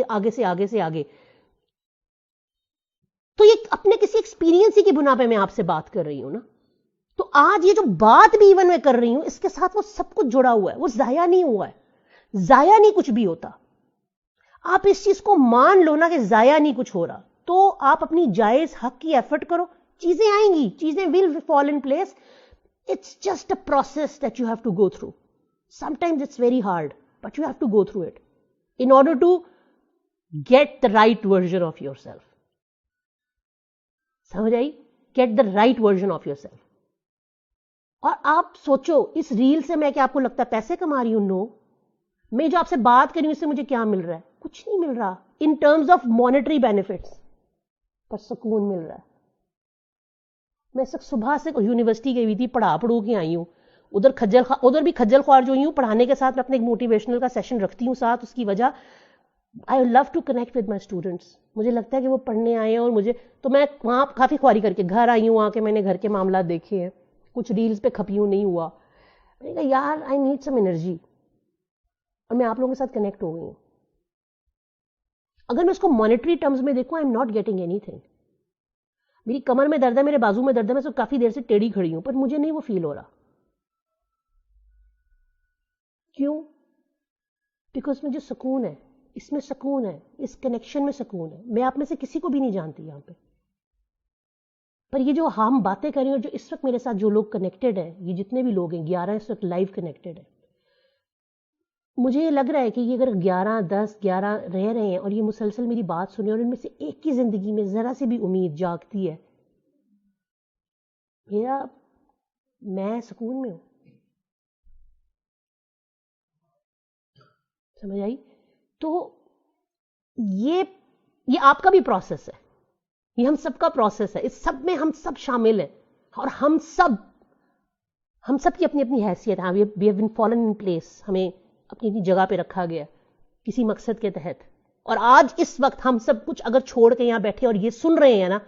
آگے سے آگے. تو یہ اپنے کسی ایکسپیرینس ہی کی بنا پہ میں آپ سے بات کر رہی ہوں نا. تو آج یہ جو بات بھی ایون میں کر رہی ہوں, اس کے ساتھ وہ سب کچھ جڑا ہوا ہے, وہ ضائع نہیں ہوا ہے, ضائع نہیں کچھ بھی ہوتا. آپ اس چیز کو مان لو نا کہ ضائع نہیں کچھ ہو رہا, تو آپ اپنی جائز حق کی ایفرٹ کرو, چیزیں آئیں گی, چیزیں will fall in place. It's just a process that you have to go through. Sometimes it's very hard, but you have to go through it in order to get the right version of yourself. سمجھ آئی؟ Get the right version of yourself. اور آپ سوچو اس ریل سے میں کیا آپ کو لگتا ہے پیسے کما رہی ہوں؟ نو. میں جو آپ سے بات کر رہی ہوں اس سے مجھے کیا مل رہا ہے؟ کچھ نہیں مل رہا in terms of monetary benefits, پر سکون مل رہا ہے. میں صبح سے یونیورسٹی گئی ہوئی تھی, پڑھو کے آئی ہوں, ادھر بھی کھجل خوار جو ہوں, پڑھانے کے ساتھ میں اپنے ایک موٹیویشنل کا سیشن رکھتی ہوں ساتھ. اس کی وجہ I love to connect with my students. مجھے لگتا ہے کہ وہ پڑھنے آئے ہیں, اور مجھے تو میں وہاں کافی خواری کر کے گھر آئی ہوں, آ کے میں نے گھر کے معاملات دیکھے ہیں, کچھ ریلز پہ کھپیوں نہیں ہوا. میں نے کہا یار آئی نیڈ سم انرجی, اور میں آپ لوگوں کے ساتھ کنیکٹ ہو گئی ہوں. اگر میں اس کو مانیٹری ٹرمز میں دیکھوں, I am not getting any thing. میری کمر میں درد ہے, میرے بازو میں درد ہے, میں کافی دیر سے ٹیڑھی کھڑی ہوں, پر مجھے نہیں وہ فیل ہو رہا. کیوں؟ بیکاز میں جو سکون ہے, اس میں سکون ہے, اس کنیکشن میں سکون ہے. میں آپ میں سے کسی کو بھی نہیں جانتی یہاں پہ, پر یہ جو ہم باتیں کر رہے ہیں اور جو اس وقت میرے ساتھ جو لوگ کنیکٹڈ ہیں, یہ جتنے بھی لوگ ہیں 11 اس وقت لائیو کنیکٹڈ ہیں, مجھے یہ لگ رہا ہے کہ یہ اگر 11 10 11 رہ رہے ہیں اور یہ مسلسل میری بات سنیں اور ان میں سے ایک کی زندگی میں ذرا سی بھی امید جاگتی ہے, میں سکون میں ہوں. سمجھ آئی؟ تو یہ آپ کا بھی پروسیس ہے, یہ ہم سب کا پروسیس ہے, اس سب میں ہم سب شامل ہیں, اور ہم سب کی اپنی اپنی حیثیت ہے. We have been fallen in place, ہمیں اپنی اپنی جگہ پہ رکھا گیا کسی مقصد کے تحت. اور آج اس وقت ہم سب کچھ اگر چھوڑ کے یہاں بیٹھے اور یہ سن رہے ہیں نا,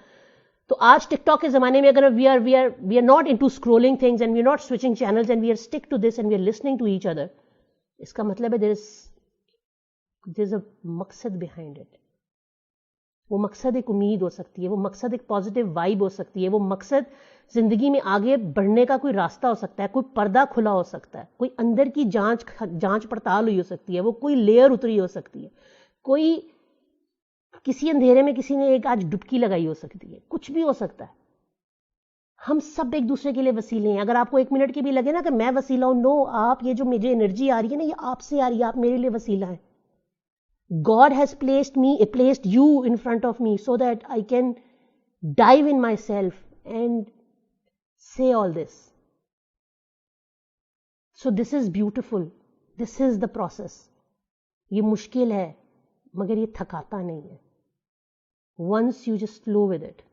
تو آج ٹک ٹاک کے زمانے میں اگر we are not into scrolling things and we are not switching channels and we are stick to this and we are listening to each other, اس کا مطلب ہے دیر از اے مقصد بیہائنڈ اٹ. وہ مقصد ایک امید ہو سکتی ہے, وہ مقصد ایک پازیٹیو وائب ہو سکتی ہے, وہ مقصد زندگی میں آگے بڑھنے کا کوئی راستہ ہو سکتا ہے, کوئی پردہ کھلا ہو سکتا ہے, کوئی اندر کی جانچ پڑتال ہوئی ہو سکتی ہے, وہ کوئی لیئر اتری ہو سکتی ہے, کوئی کسی اندھیرے میں کسی نے ایک آج ڈبکی لگائی ہو سکتی ہے, کچھ بھی ہو سکتا ہے. ہم سب ایک دوسرے کے لیے وسیلے ہیں. اگر آپ کو ایک منٹ کی بھی لگے نا کہ میں وسیلہ ہوں, نو, آپ یہ جو مجھے انرجی آ رہی ہے نا, یہ آپ سے آ رہی ہے, آپ میرے لیے وسیلہ ہیں. God has placed you in front of me so that I can dive in myself and say all this. So this is beautiful. This is the process. یہ مشکل ہے مگر یہ تھکاتا نہیں ہے. Once you just flow with it.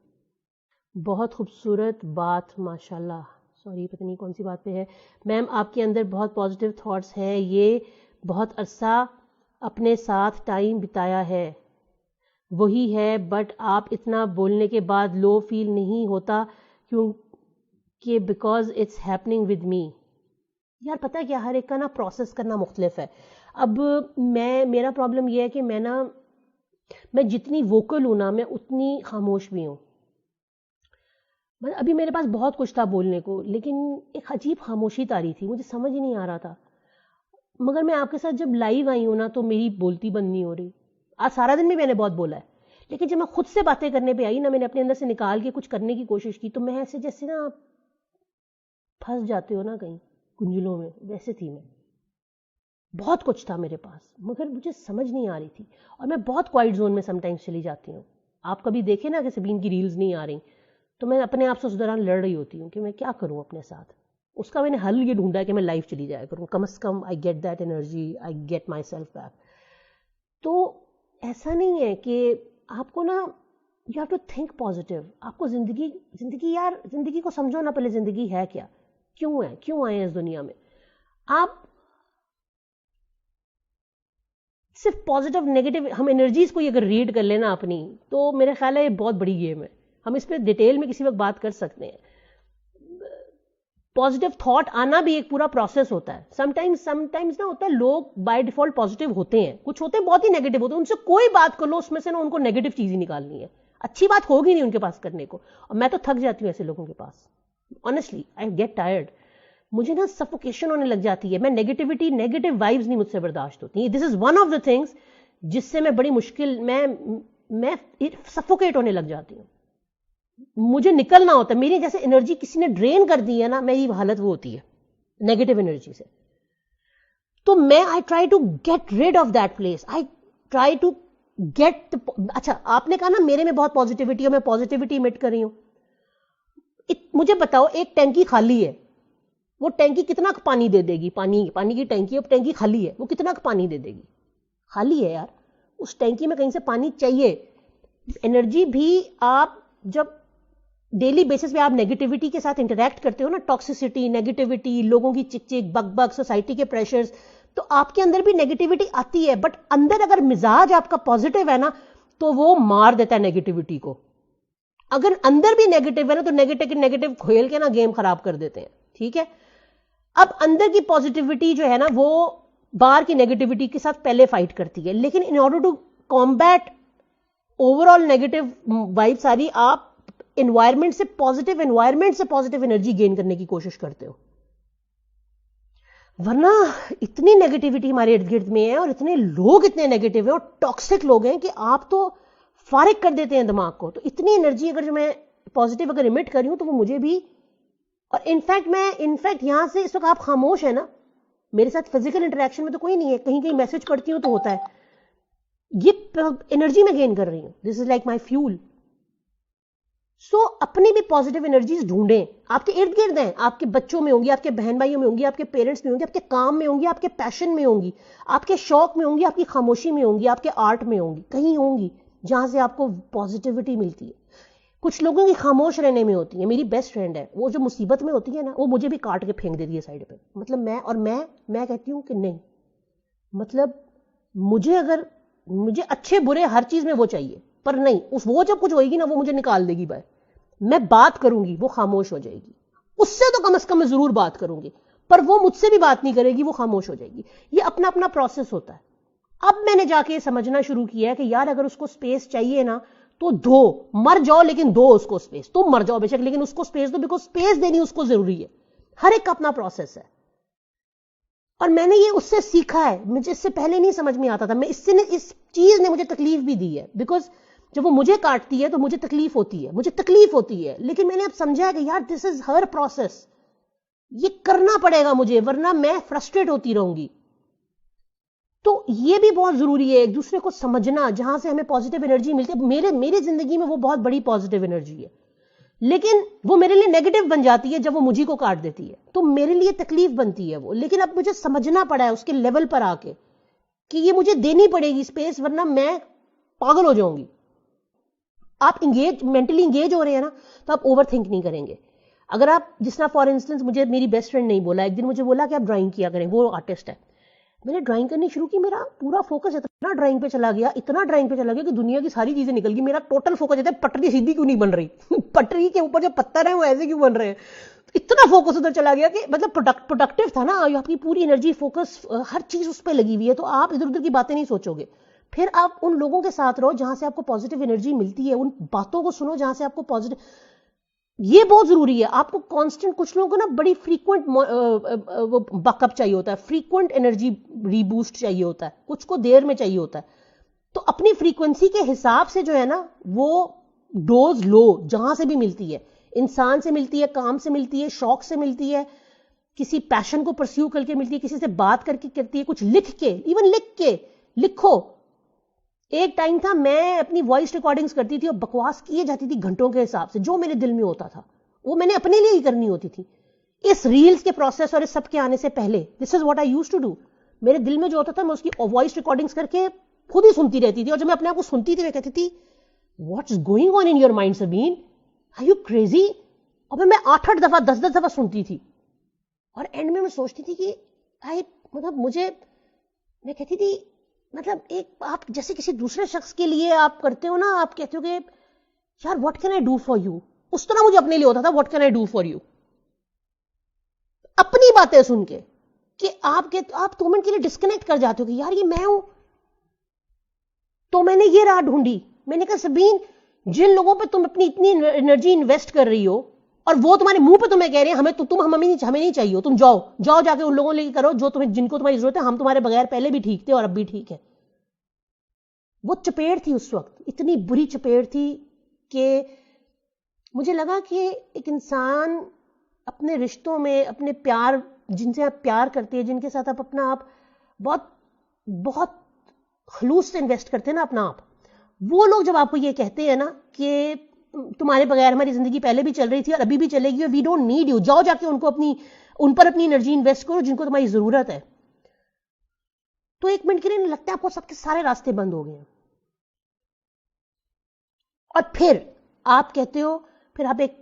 بہت خوبصورت بات, ماشاءاللہ. سوری, پتہ نہیں کون سی بات پہ ہے. میم آپ کے اندر بہت پازیٹیو تھاٹس ہیں, یہ بہت عرصہ اپنے ساتھ ٹائم بتایا ہے, وہی ہے, بٹ آپ اتنا بولنے کے بعد لو فیل نہیں ہوتا کیونکہ because it's happening with me. یار پتہ کیا, ہر ایک کا نا پروسیس کرنا مختلف ہے. اب میرا پرابلم یہ ہے کہ میں جتنی ووکل ہوں نا, میں اتنی خاموش بھی ہوں. ابھی میرے پاس بہت کچھ تھا بولنے کو, لیکن ایک عجیب خاموشی طاری تھی, مجھے سمجھ ہی نہیں آ رہا تھا. مگر میں آپ کے ساتھ جب لائیو آئی ہوں نا, تو میری بولتی بند نہیں ہو رہی. آج سارا دن بھی میں نے بہت بولا ہے, لیکن جب میں خود سے باتیں کرنے پہ آئی نا, میں نے اپنے اندر سے نکال کے کچھ کرنے کی کوشش کی, تو میں ایسے جیسے نا پھنس جاتے ہو نا کہیں کنجلوں میں, ویسے تھی میں. بہت کچھ تھا میرے پاس مگر مجھے سمجھ نہیں آ رہی تھی, اور میں بہت کوائٹ زون میں سم ٹائمز چلی جاتی ہوں. آپ کبھی دیکھیں نا کہ سبین کی ریلز نہیں آ رہی, تو میں اپنے آپ سے اس دوران لڑ رہی ہوتی ہوں کہ میں کیا کروں اپنے ساتھ. اس کا میں نے حل یہ ڈھونڈا ہے کہ میں لائف چلی جایا کروں, کم از کم I get that energy, I get myself back. تو ایسا نہیں ہے کہ آپ کو نا, you have to think positive. آپ کو زندگی کو سمجھو نا پہلے, زندگی ہے کیا, کیوں آئے ہیں اس دنیا میں. آپ صرف پازیٹیو نیگیٹو ہم انرجیز کو اگر ریڈ کر لینا اپنی, تو میرے خیال ہے یہ بہت بڑی گیم ہے. ہم اس پہ ڈیٹیل میں کسی وقت بات کر سکتے ہیں. پازیٹیو تھاٹ آنا بھی ایک پورا پروسیس ہوتا ہے. سم ٹائمز نا ہوتا ہے لوگ بائی ڈیفالٹ پازیٹیو ہوتے ہیں, کچھ ہوتے ہیں بہت ہی نیگیٹو ہوتے ہیں. ان سے کوئی بات کر لو, اس میں سے نا ان کو نیگیٹو چیز ہی نکالنی ہے, اچھی بات ہوگی نہیں ان کے پاس کرنے کو. اور میں تو تھک جاتی ہوں ایسے لوگوں کے پاس, آنیسٹلی آئی گیٹ ٹائرڈ. مجھے نا سفوکیشن ہونے لگ جاتی ہے. میں نیگیٹو وائبز نہیں مجھ سے برداشت ہوتی. This is one of the things جس سے میں بڑی مشکل میں سفوکیٹ ہونے لگ جاتی ہوں. مجھے نکلنا ہوتا ہے, میری جیسے انرجی کسی نے ڈرین کر دی ہے نا, میری حالت وہ ہوتی ہے نیگیٹو انرجی سے. تو میں I try to get rid of that place, I try to get. اچھا آپ نے کہا نا میرے میں بہت پازیٹیوٹی ہے, میں پازیٹیوٹی امٹ کر رہی ہوں. مجھے بتاؤ, ایک ٹینکی خالی ہے, وہ ٹینکی کتنا پانی دے دے گی؟ پانی کی ٹینکی, اب ٹینکی خالی ہے, وہ کتنا پانی دے دے گی؟ خالی ہے یار, اس ٹینکی میں کہیں سے پانی چاہیے. انرجی بھی آپ جب ڈیلی بیسس پہ آپ نیگیٹیوٹی کے ساتھ انٹریکٹ کرتے ہو نا, ٹاکسیسٹی, نیگیٹیوٹی, لوگوں کی چک چک بک بک, سوسائٹی کے پریشرز, تو آپ کے اندر بھی نیگیٹیوٹی آتی ہے. بٹ اندر اگر مزاج آپ کا پازیٹیو ہے نا, تو وہ مار دیتا ہے نیگیٹیوٹی کو. اگر اندر بھی نیگیٹو ہے نا تو نیگیٹو کھیل کے نا گیم خراب کر دیتے ہیں. ٹھیک ہے, اب اندر کی پازیٹیوٹی جو ہے نا وہ باہر کی نیگیٹیوٹی کے ساتھ پہلے فائٹ کرتی ہے, لیکن in order to combat overall negative vibe ساری, آپ انوائرمنٹ سے پازیٹیو انرجی گین کرنے کی کوشش کرتے ہو. ورنہ اتنی نیگیٹیوٹی ہمارے ارد گرد میں ہے اور اتنے لوگ اتنے نیگیٹو ہیں اور ٹاکسک لوگ ہیں کہ آپ تو فارغ کر دیتے ہیں دماغ کو. تو اتنی انرجی اگر جو میں پازیٹیو اگر امٹ کر رہی ہوں تو وہ مجھے بھی, اور انفیکٹ یہاں سے اس وقت آپ خاموش ہیں نا, میرے ساتھ فزیکل انٹریکشن میں تو کوئی نہیں ہے, کہیں میسج پڑھتی ہوں تو ہوتا ہے, یہ انرجی میں گین کر رہی ہوں. دس از لائک مائی فیول. سو اپنی بھی پازیٹیو انرجیز ڈھونڈیں. آپ کے ارد گرد ہیں, آپ کے بچوں میں ہوں گی, آپ کے بہن بھائیوں میں ہوں گی, آپ کے پیرنٹس میں ہوں گی, آپ کے کام میں ہوں گی, آپ کے پیشن میں ہوں گی, آپ کے شوق میں ہوں گی, آپ کی خاموشی میں ہوں گی, آپ کے آرٹ میں ہوں گی, کہیں ہوں گی جہاں سے آپ کو پازیٹیوٹی ملتی ہے. کچھ لوگوں کی خاموش رہنے میں ہوتی ہے. میری بیسٹ فرینڈ ہے, وہ جو مصیبت میں ہوتی ہے نا وہ مجھے بھی کاٹ کے پھینک دیتی ہے سائڈ پہ. مطلب میں کہتی ہوں کہ نہیں, مطلب مجھے اچھے برے ہر چیز میں وہ چاہیے, پر نہیں, وہ جب کچھ ہوئے گی نا وہ مجھے نکال دے گی باہر. میں بات کروں گی وہ خاموش ہو جائے گی, اس سے تو کم از کم میں ضرور بات کروں گی, پر وہ مجھ سے بھی بات نہیں کرے گی, وہ خاموش ہو جائے گی. یہ اپنا اپنا پروسیس ہوتا ہے. اب میں نے جا کے سمجھنا شروع کیا ہے کہ یار اگر اس کو سپیس چاہیے نا تو دو, مر جاؤ لیکن دو اس کو سپیس. تم مر جاؤ بے شک لیکن اس کو سپیس دو, بیکاز سپیس دینی اس کو ضروری ہے. ہر ایک کا اپنا پروسیس ہے, اور میں نے یہ اس سے سیکھا ہے. مجھے اس سے پہلے نہیں سمجھ میں آتا تھا. اس چیز نے مجھے تکلیف بھی دی ہے, بیکاز جب وہ مجھے کاٹتی ہے تو مجھے تکلیف ہوتی ہے, لیکن میں نے اب سمجھا کہ یار دس از ہر پروسیس, یہ کرنا پڑے گا مجھے, ورنہ میں فرسٹریٹ ہوتی رہوں گی. تو یہ بھی بہت ضروری ہے ایک دوسرے کو سمجھنا, جہاں سے ہمیں پازیٹیو انرجی ملتی ہے. میری زندگی میں وہ بہت بڑی پازیٹیو انرجی ہے, لیکن وہ میرے لیے نیگیٹو بن جاتی ہے جب وہ مجھے کو کاٹ دیتی ہے, تو میرے لیے تکلیف بنتی ہے وہ. لیکن اب مجھے سمجھنا پڑا ہے اس کے لیول پر آ کے کہ یہ مجھے دینی پڑے گی اسپیس, ورنہ میں پاگل ہو جاؤں گی. آپ مینٹلی انگیج ہو رہے ہیں نا تو آپ اوور تھنک نہیں کریں گے. اگر آپ جس طرح فار انسٹنس مجھے میری بیسٹ فرینڈ نہیں بولا, ایک دن مجھے بولا کہ آپ ڈرائنگ کیا کریں, وہ آرٹسٹ ہے. میں نے ڈرائنگ کرنی شروع کی, میرا پورا فوکس اتنا ڈرائنگ پہ چلا گیا کہ دنیا کی ساری چیزیں نکل گئی. میرا ٹوٹل فوکس ہے پٹری سیدھی کیوں نہیں بن رہی, پٹری کے اوپر جو پتھر ہیں وہ ایسے کیوں بن رہے ہیں. اتنا فوکس ادھر چلا گیا کہ مطلب پروڈکٹیو تھا نا, آپ کی پوری انرجی فوکس ہر چیز اس پہ لگی ہوئی ہے, تو آپ ادھر ادھر کی باتیں نہیں سوچو گے. پھر آپ ان لوگوں کے ساتھ رہو جہاں سے آپ کو پازیٹیو انرجی ملتی ہے, ان باتوں کو سنو جہاں سے آپ کو پازیٹیو. یہ بہت ضروری ہے. آپ کو کانسٹنٹ, کچھ لوگوں کو نا بڑی فریکوینٹ بیک اپ چاہیے ہوتا ہے, فریکوینٹ انرجی ریبوسٹ چاہیے ہوتا ہے, کچھ کو دیر میں چاہیے ہوتا ہے. تو اپنی فریکوینسی کے حساب سے جو ہے نا وہ ڈوز لو, جہاں سے بھی ملتی ہے, انسان سے ملتی ہے, کام سے ملتی ہے, شوق سے ملتی ہے, کسی پیشن کو پرسیو کر کے ملتی ہے, کسی سے بات کر کے کرتی ہے, کچھ لکھ کے, ایون لکھو. ایک ٹائم تھا میں اپنی وائس ریکارڈنگز کرتی تھی اور بکواس کیے جاتی تھی گھنٹوں کے حساب سے, جو میرے دل میں ہوتا تھا وہ میں نے اپنے لیے ہی کرنی ہوتی تھی. اس ریلز کے پروسیس اور اس سب کے آنے سے پہلے this is what I used to do. میرے دل میں جو ہوتا تھا میں اس کی وائس ریکارڈنگز کر کے خود ہی سنتی رہتی تھی, اور جب میں اپنے آپ کو سنتی تھی میں کہتی تھی what is going on in your mind Sabeen, are you crazy. اور میں 8 دفعہ 10 دفعہ سنتی تھی, اور اینڈ میں سوچتی تھی کہ میں کہتی تھی مطلب ایک آپ جیسے کسی دوسرے شخص کے لیے آپ کرتے ہو نا, آپ کہتے ہو کہ یار what can I do for you, اس طرح مجھے اپنے لیے ہوتا تھا what can I do for you. اپنی باتیں سن کے کہ آپ 2 منٹ کے لیے ڈسکنیکٹ کر جاتے ہو کہ یار یہ میں ہوں. تو میں نے یہ راہ ڈھونڈی, میں نے کہا سبین جن لوگوں پہ تم اپنی اتنی انرجی انویسٹ کر رہی ہو اور وہ تمہارے منہ پہ تمہیں کہہ رہے ہیں ہمیں نہیں چاہیے, تم جاؤ جا کے ان لوگوں لے کے کرو جن کو تمہاری ضرورت ہے. ہم تمہارے بغیر پہلے بھی ٹھیک تھے اور اب بھی ٹھیک ہے. وہ چپیڑ تھی اس وقت, اتنی بری چپیڑ تھی کہ مجھے لگا کہ ایک انسان اپنے رشتوں میں, اپنے پیار, جن سے آپ پیار کرتے ہیں, جن کے ساتھ آپ اپنا آپ بہت بہت خلوص سے انویسٹ کرتے ہیں نا اپنا آپ, وہ لوگ جب آپ کو یہ کہتے ہیں نا کہ تمہارے بغیر ہماری زندگی پہلے بھی چل رہی تھی اور ابھی بھی چلے گی, وی ڈونٹ نیڈ یو, جاؤ جا کے ان پر اپنی انرجی انویسٹ کرو جن کو تمہاری ضرورت ہے. تو ایک منٹ کے لیے لگتا ہے آپ کو سب کے سارے راستے بند ہو گئے ہیں, اور پھر آپ کہتے ہو, پھر آپ ایک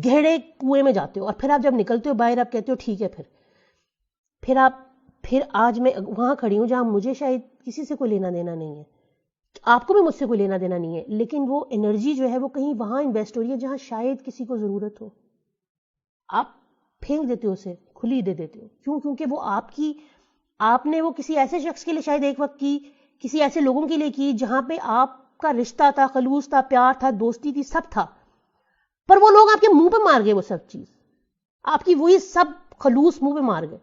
گہرے کنویں میں جاتے ہو, اور پھر آپ جب نکلتے ہو باہر آپ کہتے ہو ٹھیک ہے, پھر آج میں وہاں کھڑی ہوں جہاں مجھے شاید کسی سے کوئی لینا دینا نہیں ہے. آپ کو بھی مجھ سے کوئی لینا دینا نہیں ہے، لیکن وہ انرجی جو ہے وہ کہیں وہاں انویسٹ ہو رہی ہے جہاں شاید کسی کو ضرورت ہو. آپ پھینک دیتے ہو اسے، کھلی دے دیتے ہو. کیوں؟ کیونکہ وہ آپ نے وہ کسی ایسے شخص کے لیے شاید ایک وقت کی، کسی ایسے لوگوں کے لیے کی جہاں پہ آپ کا رشتہ تھا، خلوص تھا، پیار تھا، دوستی تھی، سب تھا. پر وہ لوگ آپ کے منہ پہ مار گئے، وہ سب چیز آپ کی وہی سب خلوص منہ پہ مار گئے.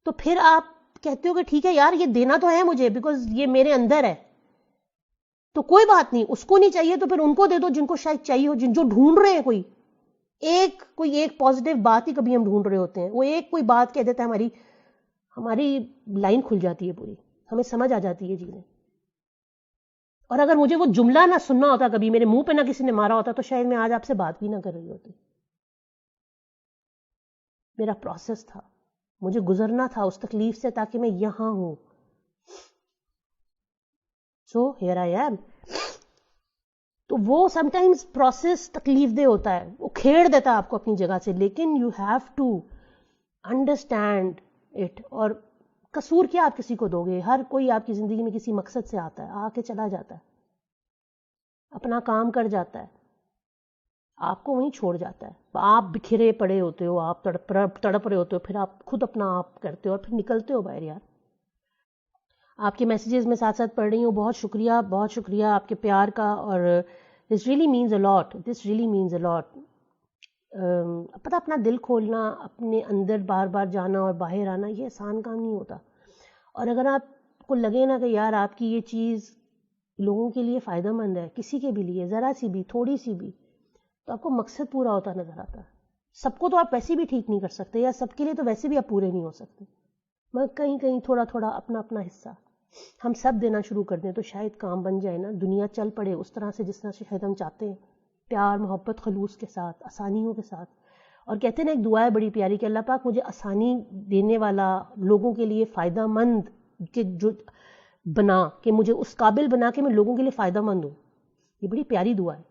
تو پھر آپ کہتے ہو کہ ٹھیک ہے یار، یہ دینا تو ہے مجھے بیکاز یہ میرے اندر ہے، تو کوئی بات نہیں. اس کو نہیں چاہیے تو پھر ان کو دے دو جن کو شاید چاہیے ہو، جو ڈھونڈ رہے ہیں کوئی ایک پازیٹیو بات ہی کبھی ہم ڈھونڈ رہے ہوتے ہیں. وہ ایک کوئی بات کہہ دیتا ہے، ہماری لائن کھل جاتی ہے پوری، ہمیں سمجھ آ جاتی ہے چیزیں. اور اگر مجھے وہ جملہ نہ سننا ہوتا، کبھی میرے منہ پہ نہ کسی نے مارا ہوتا، تو شاید میں آج آپ سے بات بھی نہ کر رہی ہوتی. میرا پروسیس تھا، مجھے گزرنا تھا اس تکلیف سے تاکہ میں یہاں ہوں. So here I am. تو وہ سم ٹائمز پروسیس تکلیف دہ ہوتا ہے، وہ کھیڑ دیتا ہے آپ کو اپنی جگہ سے، لیکن you have to understand it. اور قصور کیا آپ کسی کو دو گے؟ ہر کوئی آپ کی زندگی میں کسی مقصد سے آتا ہے، آ کے چلا جاتا ہے، اپنا کام کر جاتا ہے، آپ کو وہیں چھوڑ جاتا ہے. آپ بکھرے پڑے ہوتے ہو، آپ تڑپ رہے ہوتے ہو، پھر آپ خود اپنا آپ کرتے ہو اور پھر نکلتے ہو باہر. یار آپ کے میسیجز میں ساتھ ساتھ پڑھ رہی ہوں، بہت شکریہ، بہت شکریہ آپ کے پیار کا. اور this really means a lot, this really means a lot. پتہ اپنا دل کھولنا، اپنے اندر بار بار جانا اور باہر آنا، یہ آسان کام نہیں ہوتا. اور اگر آپ کو لگے نا کہ یار آپ کی یہ چیز لوگوں کے لیے فائدہ مند ہے، کسی کے بھی لیے ذرا سی بھی، تھوڑی سی بھی، تو آپ کو مقصد پورا ہوتا نظر آتا ہے. سب کو تو آپ ویسے بھی ٹھیک نہیں کر سکتے، یا سب کے لیے تو ویسے بھی آپ پورے نہیں ہو سکتے، مگر کہیں کہیں تھوڑا تھوڑا اپنا اپنا حصہ ہم سب دینا شروع کر دیں تو شاید کام بن جائے نا، دنیا چل پڑے اس طرح سے جس طرح سے شاید ہم چاہتے ہیں، پیار، محبت، خلوص کے ساتھ، آسانیوں کے ساتھ. اور کہتے ہیں نا ایک دعا ہے بڑی پیاری کہ اللہ پاک مجھے آسانی دینے والا، لوگوں کے لیے فائدہ مند کہ جو بنا، کہ مجھے اس قابل بنا کہ میں لوگوں کے لیے فائدہ مند ہوں. یہ بڑی پیاری دعا ہے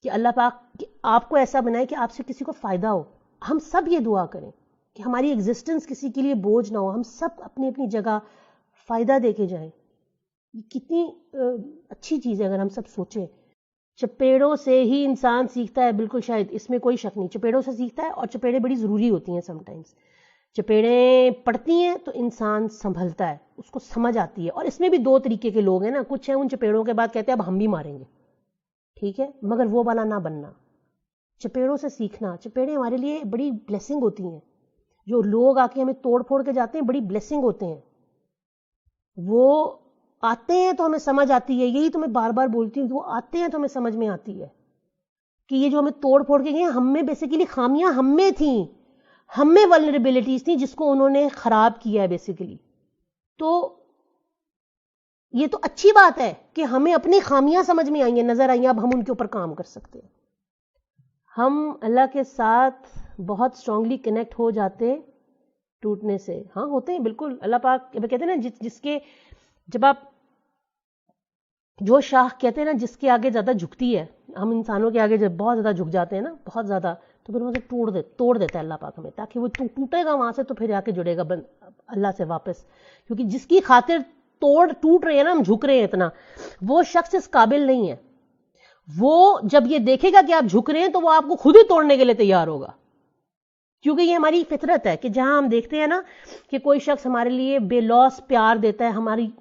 کہ اللہ پاک آپ کو ایسا بنائے کہ آپ سے کسی کو فائدہ ہو. ہم سب یہ دعا کریں کہ ہماری ایگزسٹنس کسی کے لیے بوجھ نہ ہو، ہم سب اپنی اپنی جگہ فائدہ دے کے جائیں. یہ کتنی اچھی چیز ہے اگر ہم سب سوچیں. چپیڑوں سے ہی انسان سیکھتا ہے، بالکل، شاید اس میں کوئی شک نہیں، چپیڑوں سے سیکھتا ہے. اور چپیڑیں بڑی ضروری ہوتی ہیں. سم ٹائمز چپیڑیں پڑتی ہیں تو انسان سنبھلتا ہے، اس کو سمجھ آتی ہے. اور اس میں بھی دو طریقے کے لوگ ہیں نا، کچھ ہیں ان چپیڑوں کے بعد کہتے ہیں اب ہم بھی ماریں گے، ٹھیک ہے، مگر وہ والا نہ بننا. چپیڑوں سے سیکھنا. چپیڑیں ہمارے لیے بڑی بلیسنگ ہوتی ہیں. جو لوگ آ کے ہمیں توڑ پھوڑ کے جاتے ہیں بڑی بلیسنگ ہوتے ہیں. وہ آتے ہیں تو ہمیں سمجھ آتی ہے، یہی تو میں بار بار بولتی ہوں کہ وہ آتے ہیں تو ہمیں سمجھ میں آتی ہے کہ یہ جو ہمیں توڑ پھوڑ کے گئے ہیں، ہم میں بیسیکلی خامیاں ہم میں تھیں، ہم میں ولنریبلٹیز تھیں جس کو انہوں نے خراب کیا ہے بیسیکلی. تو یہ تو اچھی بات ہے کہ ہمیں اپنی خامیاں سمجھ میں آئی ہیں، نظر آئی ہیں، اب ہم ان کے اوپر کام کر سکتے ہیں. ہم اللہ کے ساتھ بہت اسٹرانگلی کنیکٹ ہو جاتے ٹوٹنے سے. ہاں ہوتے ہیں بالکل. اللہ پاک کہتے ہیں نا جس کے، جب آپ جو شاخ کہتے ہیں نا جس کے آگے زیادہ جھکتی ہے، ہم انسانوں کے آگے جب بہت زیادہ جھک جاتے ہیں نا، بہت زیادہ، تو پھر وہاں سے توڑ دیتا ہے اللہ پاک ہمیں، تاکہ وہ ٹوٹے گا وہاں سے تو پھر آ کے جڑے گا اللہ سے واپس. کیونکہ جس کی خاطر ٹوٹ رہے ہیں نا، ہم جھک رہے ہیں اتنا، وہ شخص اس قابل نہیں ہے. وہ جب یہ دیکھے گا کہ آپ جھک رہے ہیں تو وہ آپ کو خود ہی توڑنے کے لیے تیار ہوگا. کیونکہ یہ ہماری فطرت ہے کہ جہاں ہم دیکھتے ہیں نا کہ کوئی شخص ہمارے لیے بے لوث پیار دیتا ہے،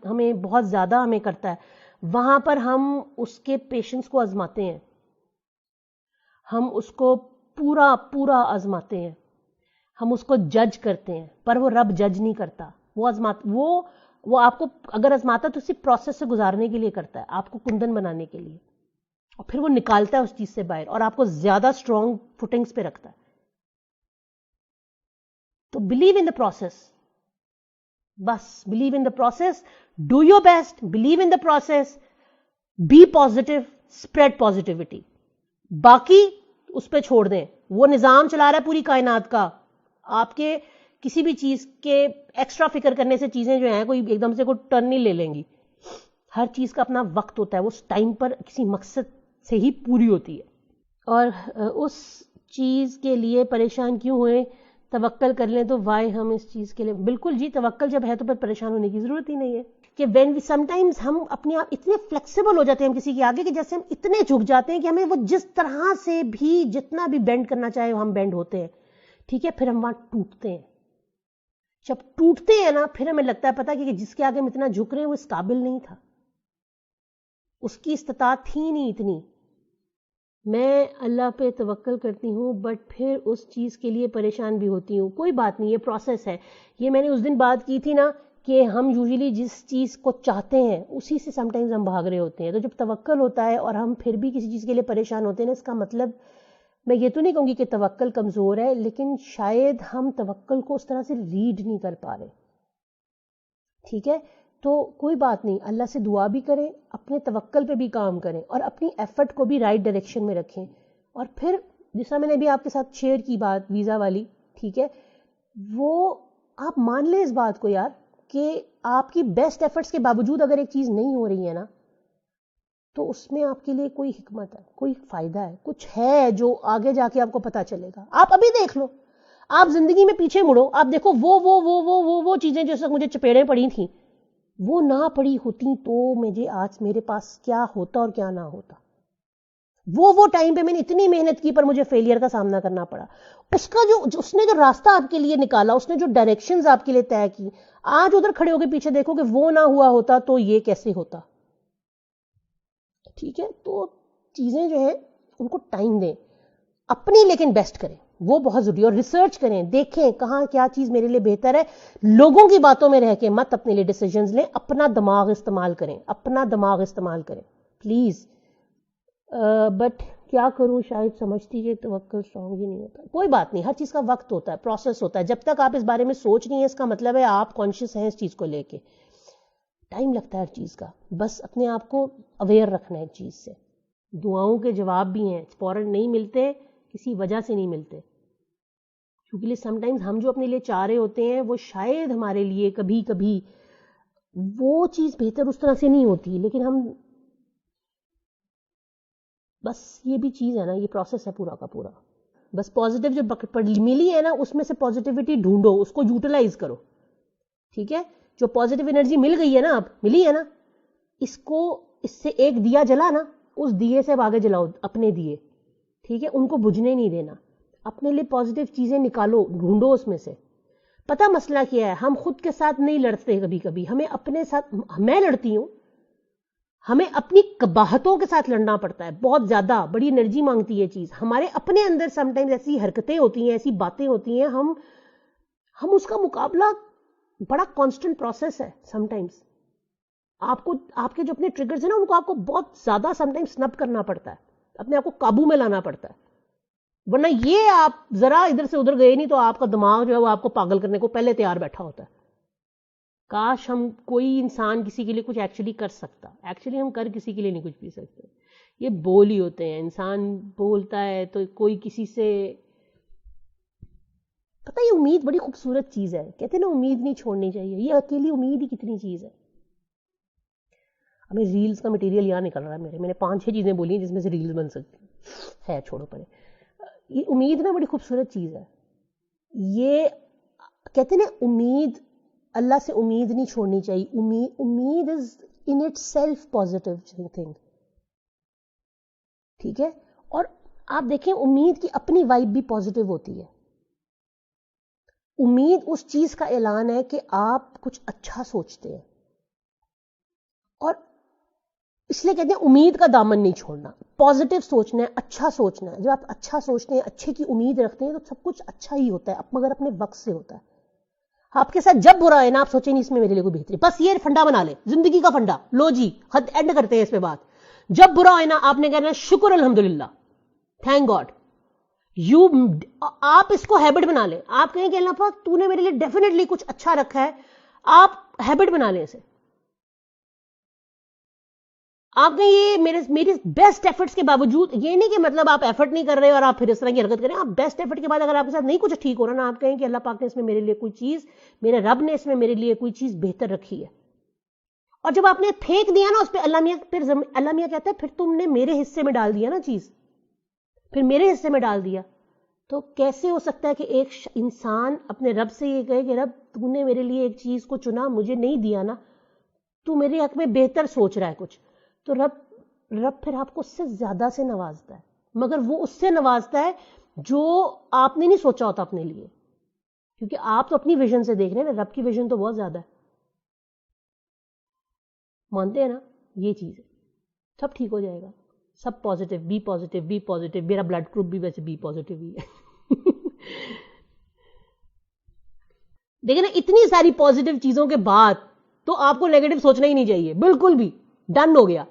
ہمیں بہت زیادہ ہمیں کرتا ہے، وہاں پر ہم اس کے پیشنس کو آزماتے ہیں، ہم اس کو پورا آزماتے ہیں، ہم اس کو جج کرتے ہیں. پر وہ رب جج نہیں کرتا، وہ آپ کو اگر آزماتا تو صرف پروسیس سے گزارنے کے لیے کرتا ہے، آپ کو کندن بنانے کے لیے، اور پھر وہ نکالتا ہے اس چیز سے باہر اور آپ کو زیادہ اسٹرانگ فوٹنگز پہ رکھتا ہے. تو بلیو ان دا پروسیس، بس believe in the process, do your best, believe in the process, be positive, spread positivity. باقی اس پہ چھوڑ دیں، وہ نظام چلا رہا ہے پوری کائنات کا. آپ کے کسی بھی چیز کے ایکسٹرا فکر کرنے سے چیزیں جو ہیں کوئی ایک دم سے کوئی ٹرن نہیں لے لیں گی. ہر چیز کا اپنا وقت ہوتا ہے، وہ اس ٹائم پر کسی مقصد سے ہی پوری ہوتی ہے. اور اس چیز کے لیے پریشان کیوں ہوئے؟ توکل کر لیں تو وائے ہم اس چیز کے لیے. بالکل جی، توکل جب ہے تو پھر پریشان ہونے کی ضرورت ہی نہیں ہے. کہ وین سم ٹائمز ہم اپنے آپ اتنے فلیکسیبل ہو جاتے ہیں ہم کسی کے آگے کہ جیسے ہم اتنے جھک جاتے ہیں کہ ہمیں وہ جس طرح سے بھی جتنا بھی بینڈ کرنا چاہے ہم بینڈ ہوتے ہیں. ٹھیک ہے, پھر ہم وہاں ٹوٹتے ہیں. جب ٹوٹتے ہیں نا, پھر ہمیں لگتا ہے پتا کہ جس کے آگے ہم اتنا جھک رہے ہیں وہ اس قابل نہیں تھا, اس کی استطاعت تھی نہیں اتنی. میں اللہ پہ توکل کرتی ہوں بٹ پھر اس چیز کے لیے پریشان بھی ہوتی ہوں. کوئی بات نہیں, یہ پروسیس ہے. یہ میں نے اس دن بات کی تھی نا کہ ہم یوزلی جس چیز کو چاہتے ہیں اسی سے سم ٹائمز ہم بھاگ رہے ہوتے ہیں. تو جب توکل ہوتا ہے اور ہم پھر بھی کسی چیز کے لیے پریشان ہوتے ہیں نا, اس کا مطلب میں یہ تو نہیں کہوں گی کہ توکل کمزور ہے, لیکن شاید ہم توکل کو اس طرح سے ریڈ نہیں کر پا رہے. ٹھیک ہے, تو کوئی بات نہیں, اللہ سے دعا بھی کریں, اپنے توکل پہ بھی کام کریں اور اپنی ایفرٹ کو بھی رائٹ ڈائریکشن میں رکھیں. اور پھر جیسا میں نے بھی آپ کے ساتھ شیئر کی بات ویزا والی, ٹھیک ہے, وہ آپ مان لیں اس بات کو یار کہ آپ کی بیسٹ ایفرٹس کے باوجود اگر ایک چیز نہیں ہو رہی ہے نا, تو اس میں آپ کے لیے کوئی حکمت ہے, کوئی فائدہ ہے, کچھ ہے جو آگے جا کے آپ کو پتا چلے گا. آپ ابھی دیکھ لو, آپ زندگی میں پیچھے مڑو, آپ دیکھو وہ چیزیں جو اس وقت مجھے چپیڑیں پڑی تھیں, وہ نہ پڑی ہوتی تو مجھے آج میرے پاس کیا ہوتا اور کیا نہ ہوتا. وہ ٹائم پہ میں نے اتنی محنت کی پر مجھے فیلئر کا سامنا کرنا پڑا. اس کا اس نے جو راستہ آپ کے لیے نکالا, اس نے جو ڈائریکشنز آپ کے لیے طے کی, آج ادھر کھڑے ہو کے پیچھے دیکھو کہ وہ نہ ہوا ہوتا تو یہ کیسے ہوتا. ٹھیک ہے, تو چیزیں جو ہیں ان کو ٹائم دیں, اپنی لیکن بیسٹ کریں, وہ بہت ضروری. اور ریسرچ کریں, دیکھیں کہاں کیا چیز میرے لیے بہتر ہے. لوگوں کی باتوں میں رہ کے مت اپنے لیے ڈیسیجنز لیں, اپنا دماغ استعمال کریں, اپنا دماغ استعمال کریں پلیز. بٹ کیا کروں, شاید سمجھتی کہ توکل اسٹرانگ ہی نہیں ہوتا. کوئی بات نہیں, ہر چیز کا وقت ہوتا ہے, پروسیس ہوتا ہے. جب تک آپ اس بارے میں سوچ نہیں ہیں اس کا مطلب ہے آپ کانشیس ہیں اس چیز کو لے کے. ٹائم لگتا ہے ہر چیز کا, بس اپنے آپ کو اویئر رکھنا ہے ایک چیز سے. دعاؤں کے جواب بھی ہیں, فوراً نہیں ملتے, کسی وجہ سے نہیں ملتے, کیونکہ سم ٹائمز ہم جو اپنے لیے چاہ رہے ہوتے ہیں وہ شاید ہمارے لیے کبھی کبھی وہ چیز بہتر اس طرح سے نہیں ہوتی. لیکن ہم بس یہ بھی چیز ہے نا, یہ پروسیس ہے پورا کا پورا. بس پازیٹیو جو ملی ہے نا اس میں سے پازیٹیوٹی ڈھونڈو, اس کو یوٹیلائز کرو. ٹھیک ہے, جو پازیٹیو انرجی مل گئی ہے نا, اب ملی ہے نا, اس سے ایک دیا جلا نا, اس دیے سے آگے جلاؤ اپنے دیے. ٹھیک ہے, ان کو بجھنے نہیں دینا, اپنے لیے پازیٹیو چیزیں نکالو, ڈھونڈو اس میں سے. پتہ مسئلہ کیا ہے, ہم خود کے ساتھ نہیں لڑتے کبھی کبھی, ہمیں اپنے ساتھ, میں لڑتی ہوں, ہمیں اپنی قباحتوں کے ساتھ لڑنا پڑتا ہے. بہت زیادہ بڑی انرجی مانگتی ہے چیز. ہمارے اپنے اندر سم ٹائمز ایسی حرکتیں ہوتی ہیں, ایسی باتیں ہوتی ہیں, ہم اس کا مقابلہ, بڑا کانسٹنٹ پروسیس ہے. سم ٹائمز آپ کے جو اپنے ٹریگرز ہیں نا ان کو آپ کو بہت زیادہ سم ٹائمز سنپ کرنا پڑتا ہے, اپنے آپ کو قابو میں لانا پڑتا ہے. ورنہ یہ آپ ذرا ادھر سے ادھر گئے نہیں تو آپ کا دماغ جو ہے وہ آپ کو پاگل کرنے کو پہلے تیار بیٹھا ہوتا ہے. کاش ہم کوئی انسان کسی کے لیے کچھ ایکچولی کر سکتا. ایکچولی ہم کر کسی کے لیے نہیں کچھ بھی سکتے, یہ بول ہی ہوتے ہیں. انسان بولتا ہے تو کوئی کسی سے, پتہ یہ امید بڑی خوبصورت چیز ہے. کہتے ہیں نا امید نہیں چھوڑنی چاہیے, یہ اکیلی امید ہی کتنی چیز ہے. ہمیں ریلز کا مٹیریل یہاں نکل رہا ہے میں نے 5-6 چیزیں بولی ہیں جس میں سے ریلز بن سکتی ہے, چھوڑو پڑے. یہ امید نا بڑی خوبصورت چیز ہے. یہ کہتے ہیں نا امید, اللہ سے امید نہیں چھوڑنی چاہیے. امید is in itself positive thing. ٹھیک ہے, اور آپ دیکھیں امید کی اپنی وائب بھی پازیٹیو ہوتی ہے. امید اس چیز کا اعلان ہے کہ آپ کچھ اچھا سوچتے ہیں, اور اس لیے کہتے ہیں امید کا دامن نہیں چھوڑنا, پازیٹیو سوچنا ہے, اچھا سوچنا ہے. جب آپ اچھا سوچتے ہیں, اچھے کی امید رکھتے ہیں تو سب کچھ اچھا ہی ہوتا ہے, مگر اپنے وقت سے ہوتا ہے. آپ کے ساتھ جب برا ہے نا, آپ سوچیں نہیں اس میں میرے لیے کوئی بہتری. بس یہ فنڈا بنا لیں, زندگی کا فنڈا. لو جی, حد اینڈ کرتے ہیں اس پہ بات. جب برا ہے نا, آپ نے کہنا شکر الحمدللہ, تھینک گاڈ. آپ اس کو ہیبٹ بنا لیں. آپ کہیں کہ اللہ پاک تو نے میرے لیے ڈیفینیٹلی کچھ اچھا رکھا ہے, آپ ہیبٹ بنا لیں اسے. آپ کہیں یہ میری بیسٹ ایفرٹس کے باوجود, یہ نہیں کہ مطلب آپ ایفرٹ نہیں کر رہے اور آپ پھر اس طرح کی حرکت کریں. آپ بیسٹ ایفرٹ کے بعد اگر آپ کے ساتھ نہیں کچھ ٹھیک ہو رہا نا, آپ کہیں کہ اللہ پاک نے اس میں میرے لیے کوئی چیز, میرے رب نے اس میں میرے لیے کوئی چیز بہتر رکھی ہے. اور جب آپ نے پھینک دیا نا اس پہ, اللہ میاں کہتا ہے پھر تم نے میرے حصے میں ڈال دیا نا چیز, پھر میرے حصے میں ڈال دیا. تو کیسے ہو سکتا ہے کہ ایک انسان اپنے رب سے یہ کہے کہ رب تو نے میرے لیے ایک چیز کو چنا, مجھے نہیں دیا نا, تو میرے حق میں بہتر سوچ رہا ہے کچھ, تو رب پھر آپ کو اس سے زیادہ سے نوازتا ہے, مگر وہ اس سے نوازتا ہے جو آپ نے نہیں سوچا ہوتا اپنے لیے, کیونکہ آپ تو اپنی ویژن سے دیکھ رہے ہیں نا, رب کی ویژن تو بہت زیادہ ہے. مانتے ہیں نا, یہ چیز ہے. سب ٹھیک ہو جائے گا, سب positive, be positive, be positive. میرا بلڈ گروپ بھی ویسے بی پازیٹیو ہی ہے. دیکھیں نا, اتنی ساری پازیٹیو چیزوں کے بعد تو آپ کو نیگیٹو سوچنا ہی نہیں چاہیے, بالکل بھی ڈن ہو گیا.